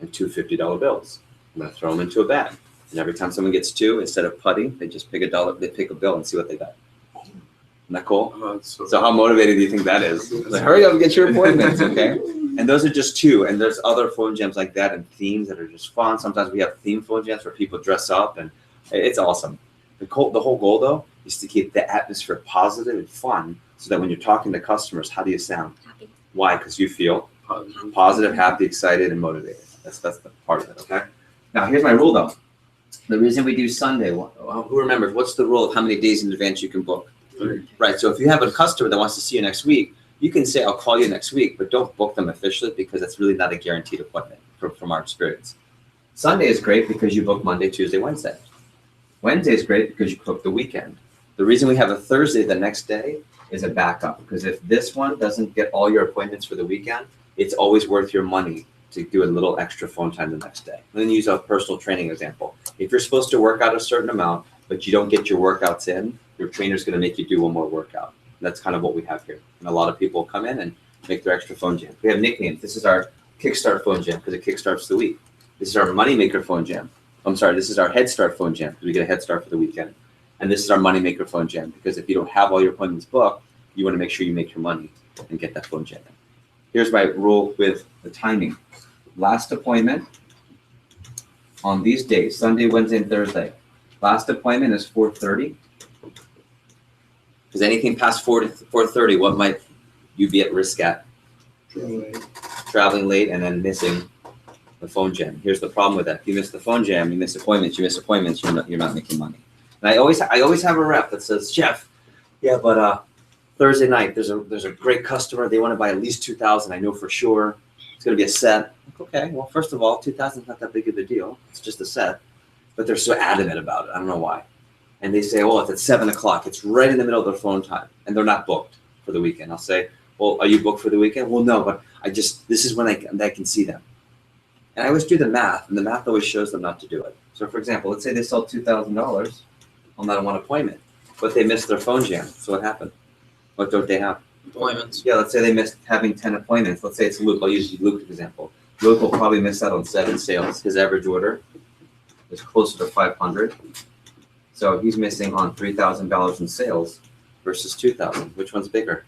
and 2 $50 bills. I'm gonna throw them into a bag. And every time someone gets 2, instead of putting, they just pick a dollar, they pick a bill and see what they got. Isn't that cool? So how motivating do you think that is? Like, hurry up and get your appointments, okay? And those are just 2. And there's other phone jams like that and themes that are just fun. Sometimes we have theme phone jams where people dress up, and it's awesome. The whole goal, though, is to keep the atmosphere positive and fun so that when you're talking to customers, how do you sound? Happy. Why? Because you feel positive, happy, excited, and motivated. That's the part of it, okay? Now, here's my rule, though. The reason we do Sunday, who remembers, what's the rule of how many days in advance you can book? 3. Right, so if you have a customer that wants to see you next week, you can say, I'll call you next week, but don't book them officially because that's really not a guaranteed appointment from our experience. Sunday is great because you book Monday, Tuesday, Wednesday. Wednesday is great because you book the weekend. The reason we have a Thursday the next day is a backup, because if this one doesn't get all your appointments for the weekend, it's always worth your money to do a little extra phone time the next day. And then use a personal training example. If you're supposed to work out a certain amount, but you don't get your workouts in, your trainer's gonna make you do one more workout. That's kind of what we have here. And a lot of people come in and make their extra phone jam. We have nicknames. This is our Kickstart phone jam because it kickstarts the week. This is our Moneymaker phone jam. I'm sorry, this is our Head Start phone jam because we get a head start for the weekend. And this is our Moneymaker phone jam because if you don't have all your appointments booked, you wanna make sure you make your money and get that phone jam in. Here's my rule with the timing. Last appointment on these days, Sunday, Wednesday, and Thursday. Last appointment is 4:30. Because anything past 4:30, what might you be at risk at? Traveling late and then missing the phone jam. Here's the problem with that. If you miss the phone jam, you miss appointments, you're not making money. And I always have a rep that says, Jeff, yeah, but Thursday night, there's a great customer. They want to buy at least 2,000. I know for sure. It's going to be a set. Okay, well, first of all, 2,000 is not that big of a deal. It's just a set. But they're so adamant about it. I don't know why. And they say, oh, it's at 7 o'clock. It's right in the middle of their phone time. And they're not booked for the weekend. I'll say, well, are you booked for the weekend? Well, no, but this is when I can see them. And I always do the math, and the math always shows them not to do it. So, for example, let's say they sell $2,000 on that one appointment, but they missed their phone jam. So what happened? What don't they have? Appointments. Yeah, let's say they missed having 10 appointments. Let's say it's Luke. I'll use Luke as an example. Luke will probably miss out on 7 sales. His average order is closer to 500. So he's missing on $3,000 in sales versus 2,000. Which one's bigger?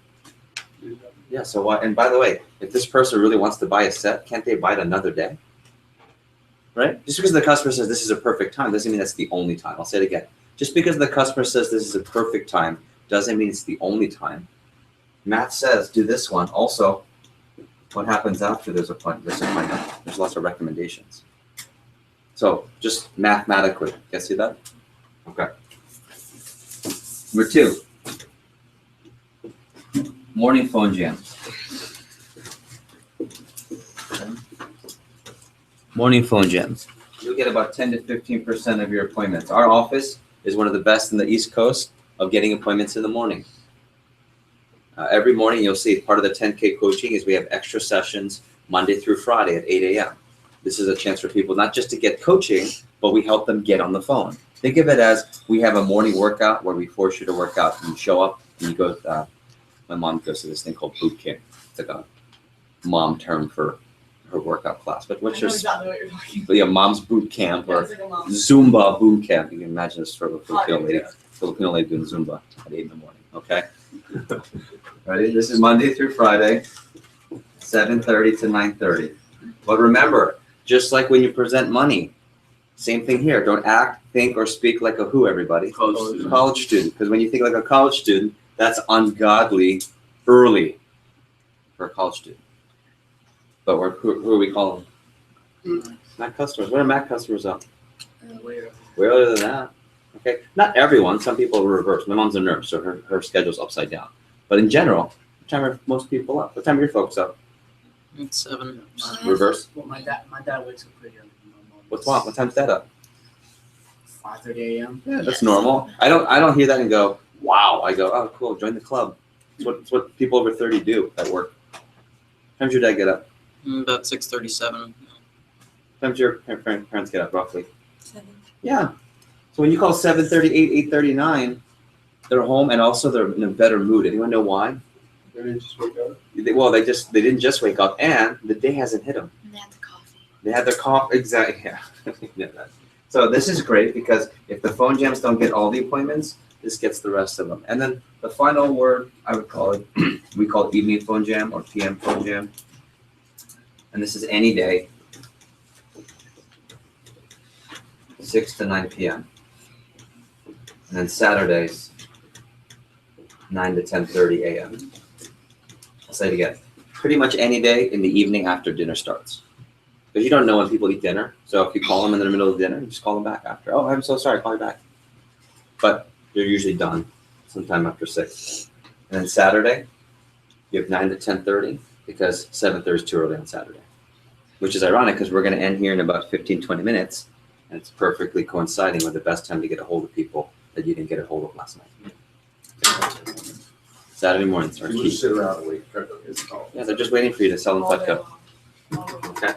Yeah, so why? And by the way, if this person really wants to buy a set, can't they buy it another day? Right? Just because the customer says this is a perfect time doesn't mean that's the only time. I'll say it again. Just because the customer says this is a perfect time doesn't mean it's the only time. Math says do this one. Also, what happens after there's appointment? There's lots of recommendations. So just mathematically, you guys see that? Okay. Number 2, morning phone jams. Morning phone jams. You'll get about 10 to 15% of your appointments. Our office is one of the best in the East Coast of getting appointments in the morning. Every morning you'll see part of the 10K coaching is we have extra sessions Monday through Friday at 8 a.m. This is a chance for people not just to get coaching, but we help them get on the phone. Think of it as we have a morning workout where we force you to work out. You show up and you go, my mom goes to this thing called boot camp. It's like a mom term for her workout class. But what's I your, know exactly what you're talking about. but yeah, mom's boot camp Yeah, or it's like a mom. Zumba boot camp. You can imagine this for a Filipino Oh, lady. yeah. Filipino lady doing Zumba at 8 in the morning, okay? Ready? This is Monday through Friday, 7:30 to 9:30. But remember, just like when you present money, Same thing here. Don't act, think, or speak like a who, everybody? College student. College student. Because when you think like a college student, that's ungodly early for a college student. But who are we calling? Mac customers. What are Mac customers up? Way earlier than that. Okay. Not everyone. Some people are reversed. My mom's a nurse, so her schedule's upside down. But in general, what time are most people up? What time are your folks up? It's 7. Reverse? Well, my dad wakes up pretty early. What's wrong? What time's that up? 5:30 a.m. Yeah, that's normal. I don't hear that and go, wow. I go, oh, cool. Join the club. It's what people over 30 do at work. What time's your dad get up? About 6:37. What time's your parents get up, roughly? 7. Yeah. So when you call 7:38, 8:39, they're home and also they're in a better mood. Anyone know why? They didn't just wake up. They didn't just wake up and the day hasn't hit them. And they had the coffee. They had their coffee. Exactly. Yeah. So this is great because if the phone jams don't get all the appointments, this gets the rest of them. And then the final word, I would call it, we call it evening phone jam or PM phone jam. And this is any day, 6 to 9 p.m. And then Saturdays, 9 to 10:30 a.m. I'll say it again. Pretty much any day in the evening after dinner starts. Because you don't know when people eat dinner. So if you call them in the middle of dinner, you just call them back after. Oh, I'm so sorry, call me back. But they're usually done sometime after 6. And then Saturday, you have 9 to 10:30 because 7:30 is too early on Saturday. Which is ironic because we're going to end here in about 15, 20 minutes. And it's perfectly coinciding with the best time to get a hold of people that you didn't get a hold of last night. Saturday mornings are People key. just sit around and wait for his call. Yeah, they're just waiting for you to sell them All day Putt long. Putt. Okay.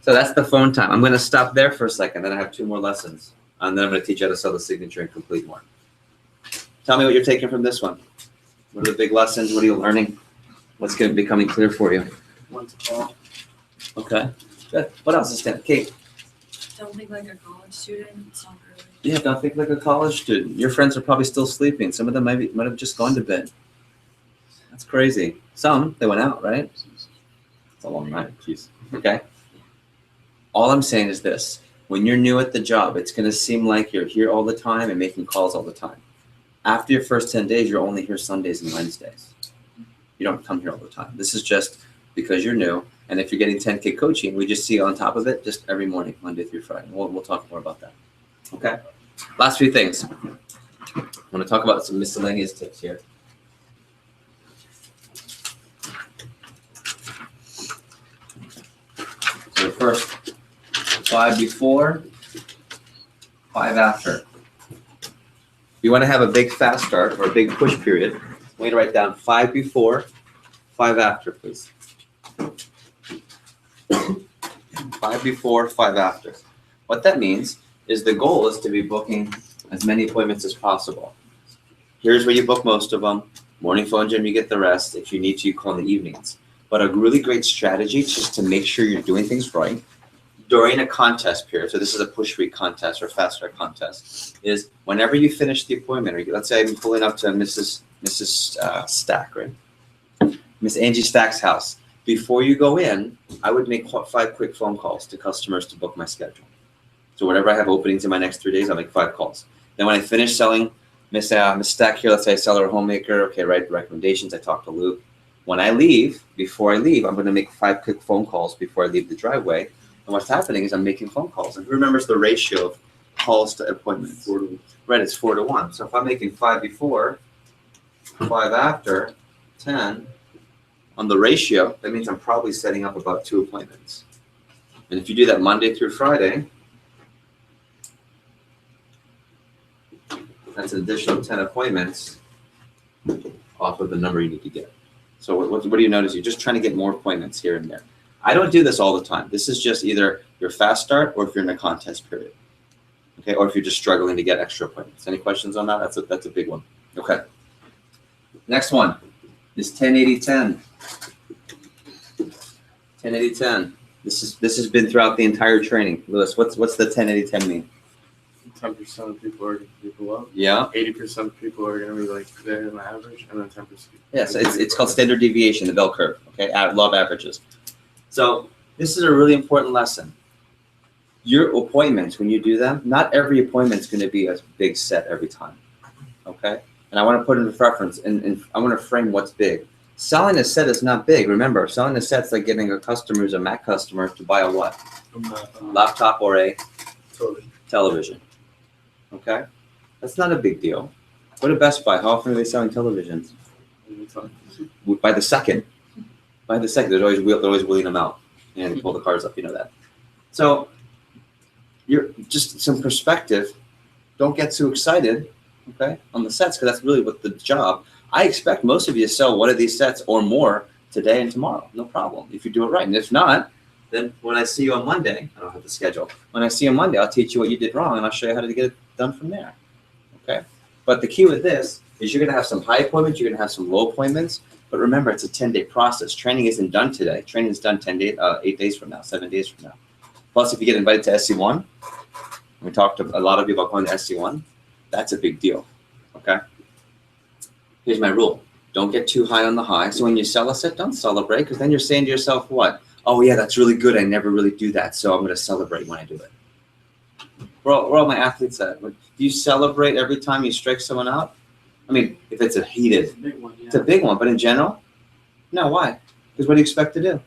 So that's the phone time. I'm going to stop there for a second. Then I have 2 more lessons. And then I'm going to teach you how to sell the signature and complete one. Tell me what you're taking from this one. What are the big lessons? What are you learning? What's becoming clear for you? Went to call. Okay. Good. What else is that? Kate? Don't think like a college student. It's not early. Yeah, don't think like a college student. Your friends are probably still sleeping. Some of them might have just gone to bed. That's crazy. Some, they went out, right? It's a long night. Jeez. Okay. All I'm saying is this. When you're new at the job, it's going to seem like you're here all the time and making calls all the time. After your first 10 days, you're only here Sundays and Wednesdays. You don't come here all the time. This is just because you're new. And if you're getting 10K coaching, we just see you on top of it just every morning, Monday through Friday. We'll talk more about that. Okay? Last few things. I want to talk about some miscellaneous tips here. So first, 5 before, 5 after. If you want to have a big fast start or a big push period, I want you to write down 5 before, 5 after, please. 5 before, 5 after. What that means is the goal is to be booking as many appointments as possible. Here's where you book most of them. Morning phone gym, you get the rest. If you need to, you call in the evenings. But a really great strategy just to make sure you're doing things right during a contest period, so this is a push week contest or fast start contest, is whenever you finish the appointment, or let's say I'm pulling up to Mrs. Stack, right? Miss Angie Stack's house. Before you go in, I would make 5 quick phone calls to customers to book my schedule. So whenever I have openings in my next 3 days, I'll make 5 calls. Then when I finish selling Miss Stack here, let's say I sell her a homemaker, okay, write recommendations, I talk to Luke. When I leave, before I leave, I'm going to make 5 quick phone calls before I leave the driveway. And what's happening is I'm making phone calls. And who remembers the ratio of calls to appointments? 4 to 1. Right, it's 4 to 1. So if I'm making 5 before, 5 after, 10, on the ratio, that means I'm probably setting up about 2 appointments. And if you do that Monday through Friday, that's an additional 10 appointments off of the number you need to get. So what do you notice? You're just trying to get more appointments here and there. I don't do this all the time. This is just either your fast start or if you're in a contest period. Okay, or if you're just struggling to get extra appointments. Any questions on that? That's a big one. Okay. Next one is 10-80-10. 10-80-10. This has been throughout the entire training. Lewis, what's the 10-80-10 mean? 10% of people are going to go up. Yeah. 80% of people are going to be like there in the average, and then 10%. Yes, it's called standard deviation, the bell curve. Okay, law of averages. So this is a really important lesson. your appointments, when you do them, not every appointment is going to be a big set every time. Okay? And I want to put into reference, and I want to frame what's big. Selling a set is not big. Remember, selling a set's like getting a customer who's a Mac customer to buy a what? Laptop or a television. Okay? That's not a big deal. Go to Best Buy. How often are they selling televisions? By the second. By the second. They're always wheeling them out. And they pull the cars up. You know that. So, you're just some perspective. Don't get too excited, okay, on the sets, because that's really what the job. I expect most of you to sell one of these sets or more today and tomorrow. No problem, if you do it right. And if not, then when I see you on Monday, I don't have the schedule. When I see you on Monday, I'll teach you what you did wrong, and I'll show you how to get it done from there, okay? But the key with this is you're going to have some high appointments, you're going to have some low appointments, but remember, it's a 10-day process. Training isn't done today. Training is done 8 days from now, 7 days from now. Plus, if you get invited to SC1, we talked to a lot of you about going to SC1, that's a big deal, okay? Here's my rule. Don't get too high on the high. So when you sell a set, don't celebrate, because then you're saying to yourself, what? Oh, yeah, that's really good. I never really do that, so I'm going to celebrate when I do it. Where all my athletes at? Do you celebrate every time you strike someone out? I mean, if it's a heated, It's a big one, yeah. it's a big one, but in general, no, why? Because what do you expect to do?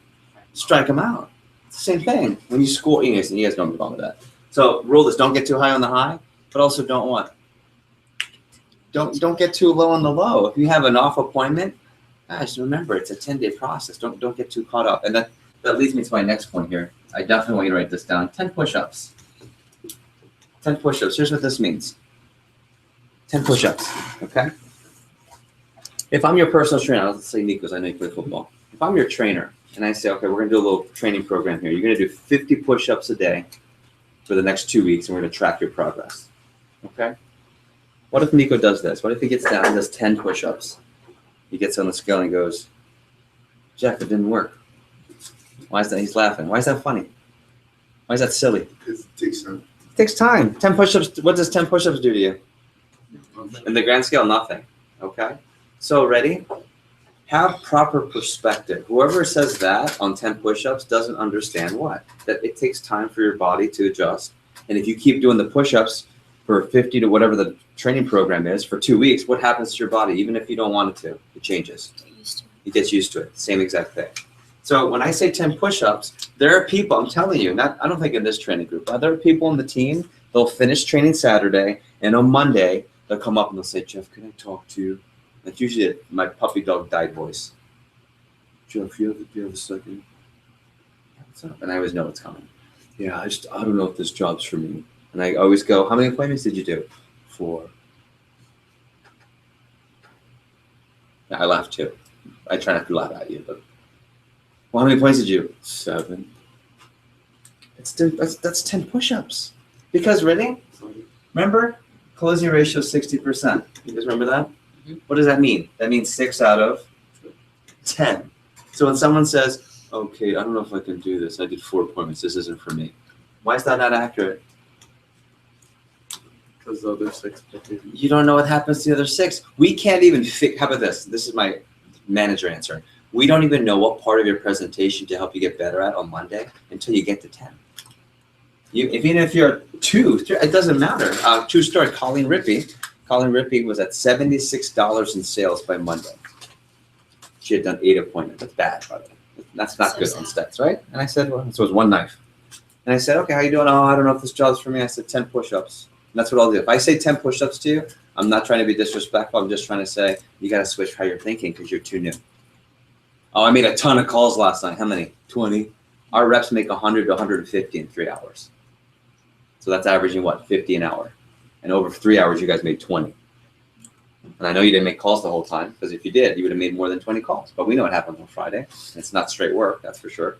Strike them out. It's the same thing. When you score, you guys know what's wrong with that. So rule is don't get too high on the high, but also don't what? Don't get too low on the low. If you have an off appointment, guys, remember it's a 10-day process. Don't get too caught up. And that leads me to my next point here. I definitely want you to write this down. 10 push-ups. 10 push-ups. Here's what this means. 10 push-ups. Okay? If I'm your personal trainer, let's say Nico's, I know you play football. If I'm your trainer and I say, okay, we're gonna do a little training program here. You're gonna do 50 push-ups a day for the next 2 weeks, and we're gonna track your progress. Okay? What if Nico does this? What if he gets down and does 10 push-ups? He gets on the scale and he goes, Jeff, it didn't work. Why is that? He's laughing. Why is that funny? Why is that silly? Because it takes time. It takes time. 10 push-ups, what does 10 push-ups do to you? In the grand scale, nothing. Okay? So ready? Have proper perspective. Whoever says that on 10 push-ups doesn't understand what? That it takes time for your body to adjust. And if you keep doing the push-ups for 50 to whatever the training program is for 2 weeks, what happens to your body? Even if you don't want it to, it changes. It gets used to it. Same exact thing. So when I say 10 push-ups, there are people, I'm telling you, I don't think in this training group, but there are people on the team, they'll finish training Saturday, and on Monday, they'll come up and they'll say, Jeff, can I talk to you? That's usually my puppy dog died voice. Jeff, do you have a second? What's up? And I always know it's coming. Yeah, I don't know if this job's for me. And I always go, how many appointments did you do? 4. Yeah, I laugh too. I try not to laugh at you, but well, how many points did you? 7. That's 10 push-ups. Because ready? Remember, closing ratio is 60%. You guys remember that? Mm-hmm. What does that mean? That means 6 out of 10. So when someone says, okay, I don't know if I can do this. I did 4 appointments. This isn't for me. Why is that not accurate? Because the other 6. You don't know what happens to the other 6. We can't even how about this? This is my manager answer. We don't even know what part of your presentation to help you get better at on Monday until you get to 10. Even if you're 2, 3, it doesn't matter. True story, Colleen Rippey was at $76 in sales by Monday. She had done 8 appointments. That's bad, by the way. That's not good on stats, right? And I said, well, so it was one knife. And I said, okay, how you doing? Oh, I don't know if this job's for me. I said 10 push-ups. And that's what I'll do. If I say 10 push-ups to you, I'm not trying to be disrespectful. I'm just trying to say you got to switch how you're thinking because you're too new. Oh, I made a ton of calls last night. How many? 20. Our reps make 100 to 150 in 3 hours. So that's averaging what? 50 an hour. And over 3 hours, you guys made 20. And I know you didn't make calls the whole time because if you did, you would have made more than 20 calls. But we know what happens on Friday. It's not straight work, that's for sure.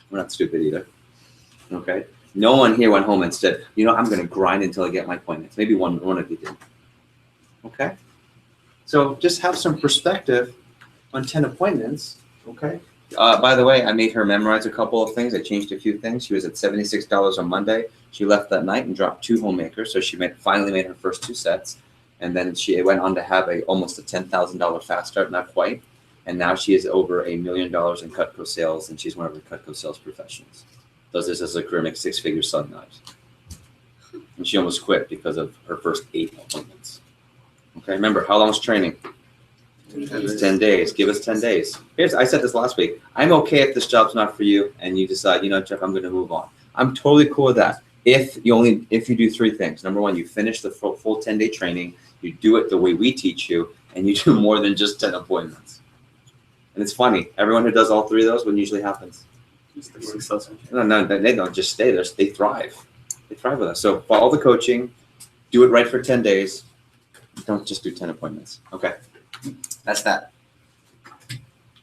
We're not stupid either. Okay? No one here went home and said, you know, I'm going to grind until I get my appointments. Maybe one of you did. Okay? So just have some perspective on 10 appointments. Okay? By the way, I made her memorize a couple of things. I changed a few things. She was at $76 on Monday. She left that night and dropped 2 homemakers. So she finally made her first 2 sets. And then she went on to have almost a $10,000 fast start, not quite. And now she is over $1 million in Cutco sales, and she's one of the Cutco sales professionals. does this as a career, makes 6 figures selling knives. And she almost quit because of her first 8 appointments. Okay, remember, how long is training? 10 days. Give us 10 days. I said this last week. I'm okay if this job's not for you and you decide, you know, Jeff, I'm going to move on. I'm totally cool with that. If you do 3 things. Number 1, you finish the full 10-day training, you do it the way we teach you, and you do more than just 10 appointments. And it's funny. Everyone who does all 3 of those, what usually happens? No, they don't just stay there. They thrive. They thrive with us. So follow the coaching, do it right for 10 days. Don't just do 10 appointments. Okay. That's that.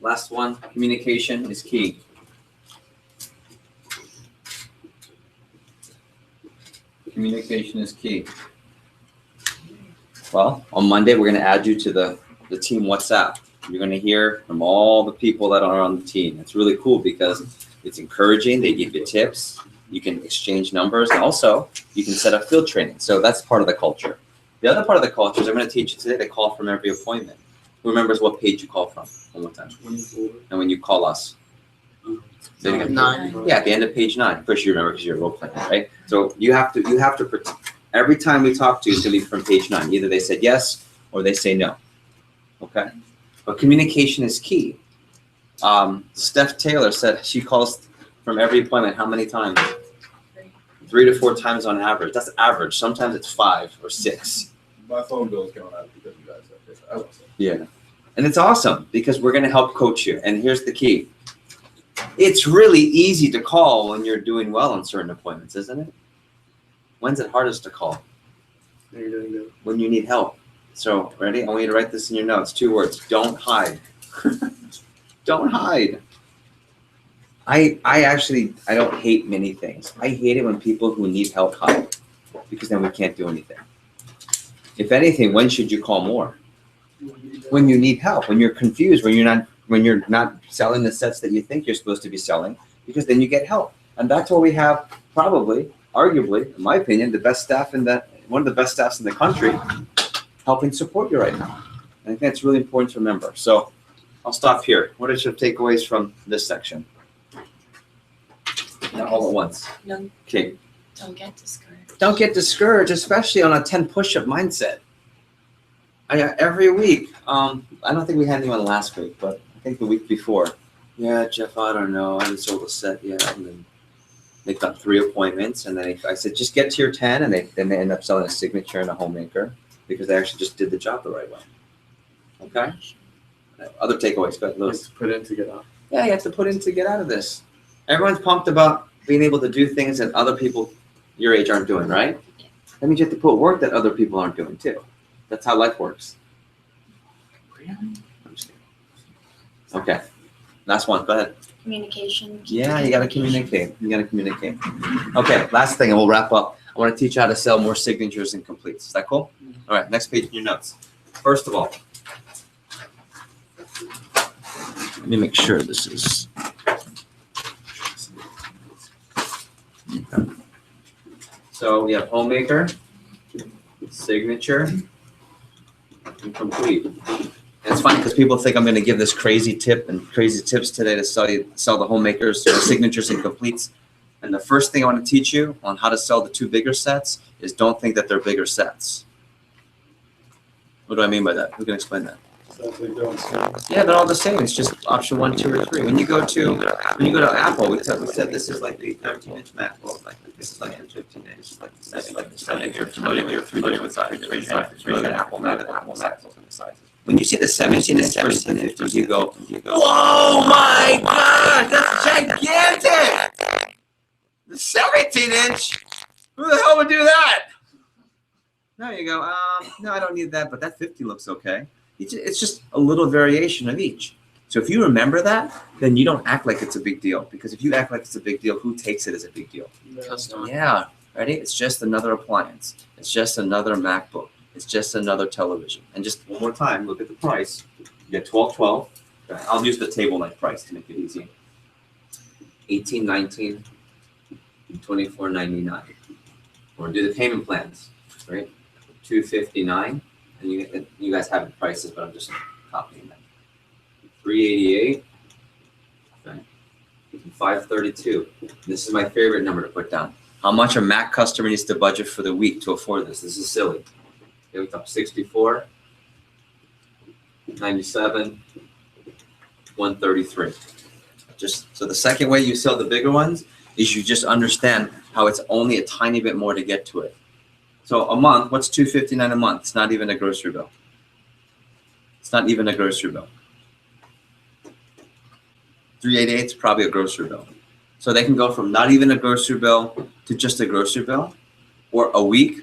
Last one, communication is key. Communication is key. Well, on Monday, we're going to add you to the team WhatsApp. You're going to hear from all the people that are on the team. It's really cool because it's encouraging. They give you tips. You can exchange numbers. And also, you can set up field training. So that's part of the culture. The other part of the culture is I'm going to teach you today to call from every appointment. Who remembers what page you call from? One more time. 24. And when you call us? Say it again. 9. Yeah, at the end of page 9. Of course, you remember because you're role playing, right? So you have to every time we talk to you, it's going to be from page 9. Either they said yes or they say no. Okay? But communication is key. Steph Taylor said she calls from every appointment how many times? 3 to 4 times on average. That's average. Sometimes it's 5 or 6. My phone bill's going up because you guys have this. I will say. Yeah. And it's awesome because we're going to help coach you. And here's the key. It's really easy to call when you're doing well on certain appointments, isn't it? When's it hardest to call? When you need help. So, ready? I want you to write this in your notes. 2 words. Don't hide. Don't hide. I don't hate many things. I hate it when people who need help hide because then we can't do anything. If anything, when should you call more? When you need help, when you're confused, when you're not selling the sets that you think you're supposed to be selling, because then you get help. And that's where we have probably, arguably, in my opinion, one of the best staffs in the country helping support you right now. And I think that's really important to remember. So I'll stop here. What are your takeaways from this section? Not all at once. No. Okay. Don't get discouraged. Don't get discouraged, especially on a 10 push-up mindset. Every week, I don't think we had anyone last week, but I think the week before. Yeah, Jeff, I don't know. I haven't sold a set yet. And then they got 3 appointments, and then I said, just get to your 10, and then they end up selling a signature and a homemaker because they actually just did the job the right way. Okay? Other takeaways, go ahead, Lewis. Put in to get out. Yeah, you have to put in to get out of this. Everyone's pumped about being able to do things that other people your age aren't doing, right? That means you have to put work that other people aren't doing too. That's how life works. Really? I'm just kidding. Okay. Last one. Go ahead. Communication. Yeah, you got to communicate. You got to communicate. Okay. Last thing, and we'll wrap up. I want to teach you how to sell more signatures and completes. Is that cool? All right. Next page in your notes. First of all, let me make sure this is. Okay. So we have homemaker, signature, and complete. And it's funny because people think I'm going to give this crazy tip and crazy tips today to sell the homemakers, signatures, and completes. And the first thing I want to teach you on how to sell the 2 bigger sets is don't think that they're bigger sets. What do I mean by that? Who can explain that? Yeah, they're all the same. It's just option 1, 2, or 3. When you go to Apple, we said this is like the 13-inch MacBook. Like this is like the 15-inch. Like the 7. If you're familiar with size, raise your Apple Mac. When you see the 17-inch versus the 15, you go, "Whoa, my God, that's gigantic!" The 17-inch. Who the hell would do that? No, you go, no, I don't need that, but that 50 looks okay. It's just a little variation of each. So if you remember that, then you don't act like it's a big deal. Because if you act like it's a big deal, who takes it as a big deal? Customer. Yeah, ready? It's just another appliance. It's just another MacBook. It's just another television. And just one more time, look at the price. You get $12.12. I'll use the table knife price to make it easy. $18.19, $24.99. We're gonna do the payment plans, right? $259. And you guys have the prices, but I'm just copying them. $388. Okay. 532. This is my favorite number to put down. How much a Mac customer needs to budget for the week to afford this? This is silly. Okay, we thought 64, 97, 133. Just so the second way you sell the bigger ones is you just understand how it's only a tiny bit more to get to it. So a month, what's $259 a month? It's not even a grocery bill. It's not even a grocery bill. $388 is probably a grocery bill. So they can go from not even a grocery bill to just a grocery bill, or a week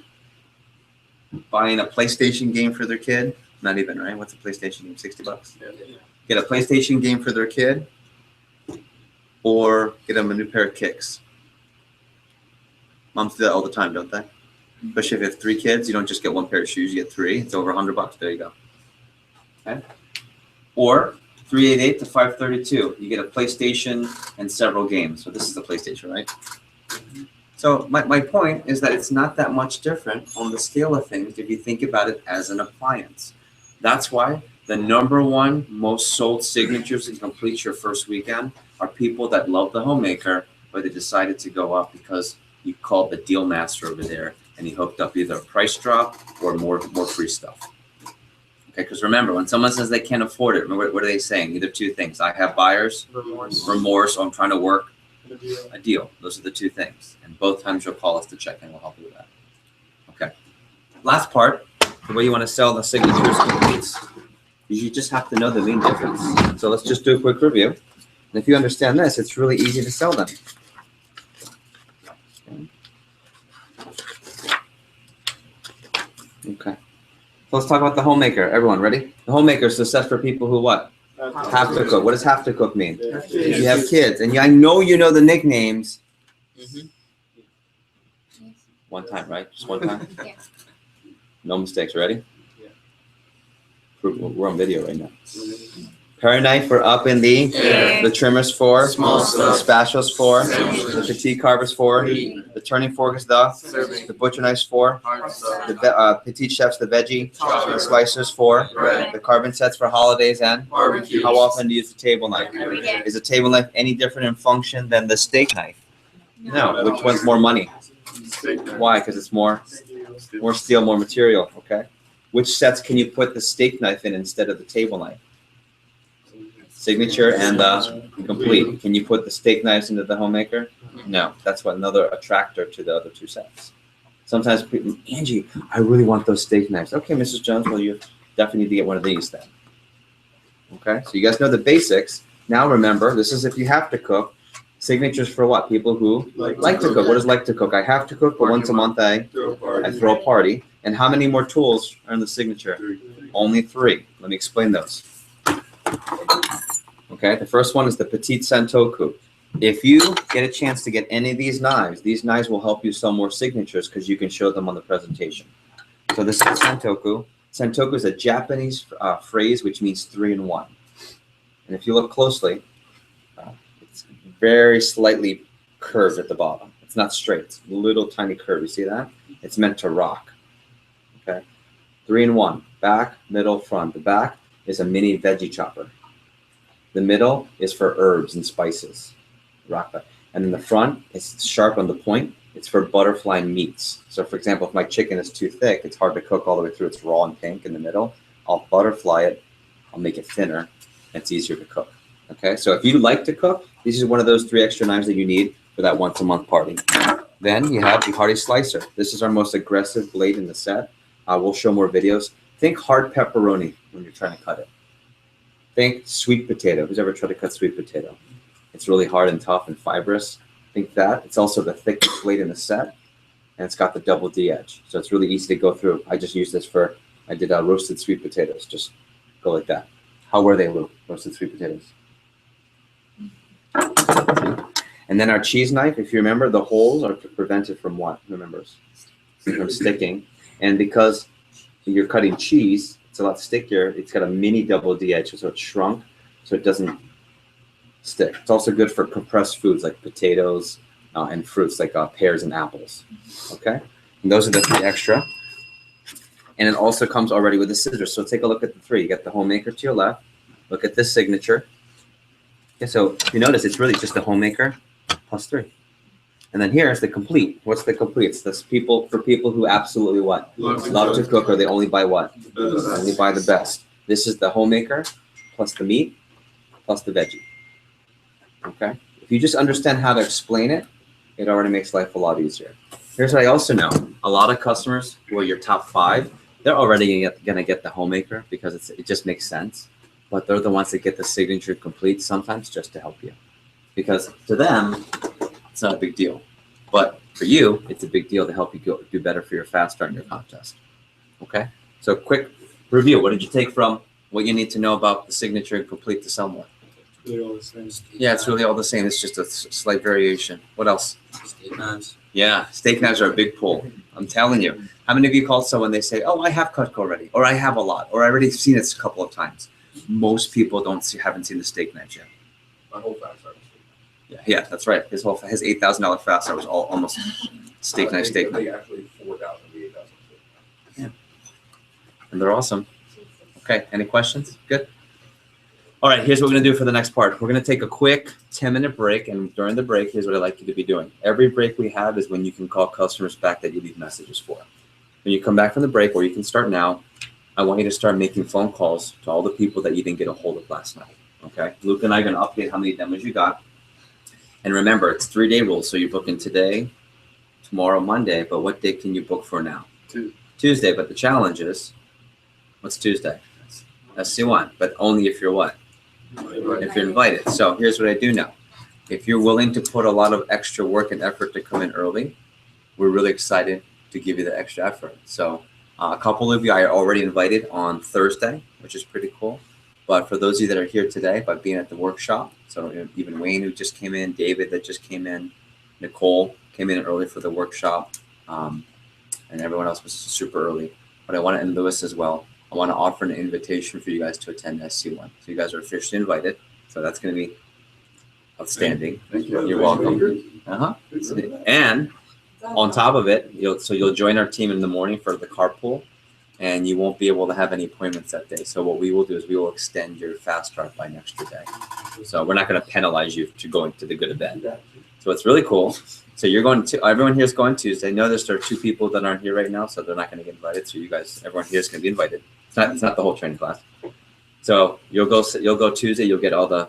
buying a PlayStation game for their kid. Not even, right? What's a PlayStation game? $60. Get a PlayStation game for their kid, or get them a new pair of kicks. Moms do that all the time, don't they? Especially if you have 3 kids, you don't just get 1 pair of shoes, you get 3. It's over $100. There you go. Okay. Or 388 to 532. You get a PlayStation and several games. So this is the PlayStation, right? So my point is that it's not that much different on the scale of things if you think about it as an appliance. That's why the #1 most sold signatures and completes your first weekend are people that love the homemaker, but they decided to go up because you called the deal master over there and he hooked up either a price drop or more free stuff. Okay, because remember, when someone says they can't afford it, what are they saying? Either 2 things. I have buyer's remorse, or I'm trying to work a deal. Those are the 2 things. And both times you'll call us to check in. We'll help you with that. Okay. Last part, the way you want to sell the signatures completes, is you just have to know the main difference. So let's just do a quick review. And if you understand this, it's really easy to sell them. Okay. So let's talk about the homemaker. Everyone ready? The homemaker is the set for people who what? Have to cook. What does have to cook mean? You have kids. And I know you know the nicknames. One time, right? Just one time? Yeah. No mistakes. Ready? We're on video right now. Paring knife for up in the trimmers for, Small stuff. the spatulas for, the petite carvers for, the turning fork is the butcher knives for, the petite chefs the veggie, the slicers for, the carbon sets for holidays and Barbecue. how often do you use the table knife? Every day. Is a table knife any different in function than the steak knife? No. Which one's more money? Why? Because it's more steel, more material. Okay. Which sets can you put the steak knife in instead of the table knife? Signature and complete. Can you put the steak knives into the homemaker? No. That's what another attractor to the other 2 sets. Sometimes people, Angie, I really want those steak knives. Okay, Mrs. Jones, well, you definitely need to get one of these then. Okay, so you guys know the basics. Now remember, this is if you have to cook. Signatures for what? People who like to cook. What does like to cook? I have to cook, but once a month I throw a party. And how many more tools are in the signature? Only 3. Let me explain those. Okay, the first one is the petite santoku. If you get a chance to get any of these knives will help you sell more signatures because you can show them on the presentation. So this is santoku. Santoku is a Japanese phrase which means 3 in 1. And if you look closely, it's very slightly curved at the bottom. It's not straight. It's a little tiny curve. You see that? It's meant to rock. Okay, 3 in 1. Back, middle, front. The back is a mini veggie chopper. The middle is for herbs and spices. Rock that. And then the front is sharp on the point. It's for butterfly meats. So for example, if my chicken is too thick, it's hard to cook all the way through. It's raw and pink in the middle. I'll butterfly it. I'll make it thinner. And it's easier to cook. Okay, so if you like to cook, this is one of those 3 extra knives that you need for that once a month party. Then you have the hearty slicer. This is our most aggressive blade in the set. We'll show more videos. Think hard pepperoni when you're trying to cut it. Think sweet potato. Who's ever tried to cut sweet potato? It's really hard and tough and fibrous. Think that. It's also the thickest blade in the set, and it's got the double D edge. So it's really easy to go through. I just used this I did roasted sweet potatoes. Just go like that. How were they, Lou? Roasted sweet potatoes. And then our cheese knife, if you remember, the holes are to prevent it from what? Who remembers? From sticking. And because you're cutting cheese, it's a lot stickier. It's got a mini double D edge, so it's shrunk, so it doesn't stick. It's also good for compressed foods like potatoes and fruits like pears and apples. Okay, and those are the 3 extra. And it also comes already with the scissors. So take a look at the 3. You got the homemaker to your left. Look at this signature. Okay, so you notice it's really just the homemaker plus 3. And then here's the complete. What's the complete? It's this people for people who absolutely what? Love to cook, or they only buy what? Only buy the best. This is the homemaker plus the meat plus the veggie. Okay? If you just understand how to explain it, it already makes life a lot easier. Here's what I also know. A lot of customers who are your top 5, they're already gonna get the homemaker because it just makes sense. But they're the ones that get the signature complete sometimes just to help you. Because to them, it's not a big deal. But for you, it's a big deal to help you do better for your fast start in your contest. Okay? So quick review. What did you take from what you need to know about the signature and complete to sell more? Really all the same. Yeah, it's really all the same. It's just a slight variation. What else? Steak knives. Yeah, steak knives are a big pull. I'm telling you. How many of you called someone, they say, oh, I have Cutco already, or I have a lot, or I already seen it a couple of times. Most people haven't seen the steak knives yet. My whole fast start. Yeah, that's right. His $8,000 fast start was all almost steak knife, steak knife. Actually 4,000 to 8,000. And they're awesome. Okay, any questions? Good. All right, here's what we're gonna do for the next part. We're gonna take a quick 10-minute break, and during the break, here's what I'd like you to be doing. Every break we have is when you can call customers back that you leave messages for. When you come back from the break, or you can start now, I want you to start making phone calls to all the people that you didn't get a hold of last night, okay? Luke and I are gonna update how many demos you got. And remember, it's 3-day rule, so you're booking today, tomorrow, Monday, but what day can you book for now? Tuesday, but the challenge is, what's Tuesday? SC1, but only if you're what? If you're invited. So here's what I do know. If you're willing to put a lot of extra work and effort to come in early, we're really excited to give you the extra effort. So a couple of you I already invited on Thursday, which is pretty cool. But for those of you that are here today by being at the workshop, so even Wayne who just came in, David that just came in, Nicole came in early for the workshop, and everyone else was super early. But I want to, and Lewis as well, I want to offer an invitation for you guys to attend SC1. So you guys are officially invited. So that's going to be outstanding. Thank you. You're welcome. And on top of it, you'll join our team in the morning for the carpool, and you won't be able to have any appointments that day. So what we will do is we will extend your fast start by an extra day. So we're not going to penalize you to going to the good event. So it's really cool. So you're going to, everyone here is going Tuesday. Notice there are 2 people that aren't here right now, so they're not going to get invited. So you guys, everyone here is going to be invited. It's not the whole training class. So you'll go Tuesday. You'll get all the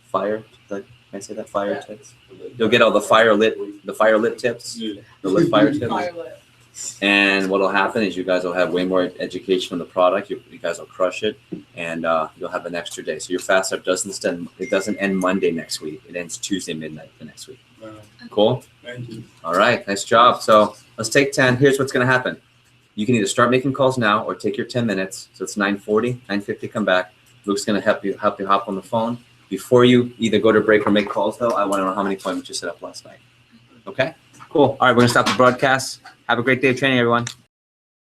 fire. Can I say that fire tips? You'll get all the fire lit tips, the lit fire tips. And what'll happen is you guys will have way more education on the product. You guys will crush it, and you'll have an extra day. So your fast start doesn't end Monday next week. It ends Tuesday midnight the next week. Cool. Thank you. All right, nice job. So let's take 10. Here's what's going to happen. You can either start making calls now or take your 10 minutes. So it's 9:40, 9:50. Come back. Luke's going to help you hop on the phone. Before you either go to break or make calls, though, I want to know how many appointments you set up last night. Okay. Cool. All right, we're going to stop the broadcast. Have a great day of training, everyone.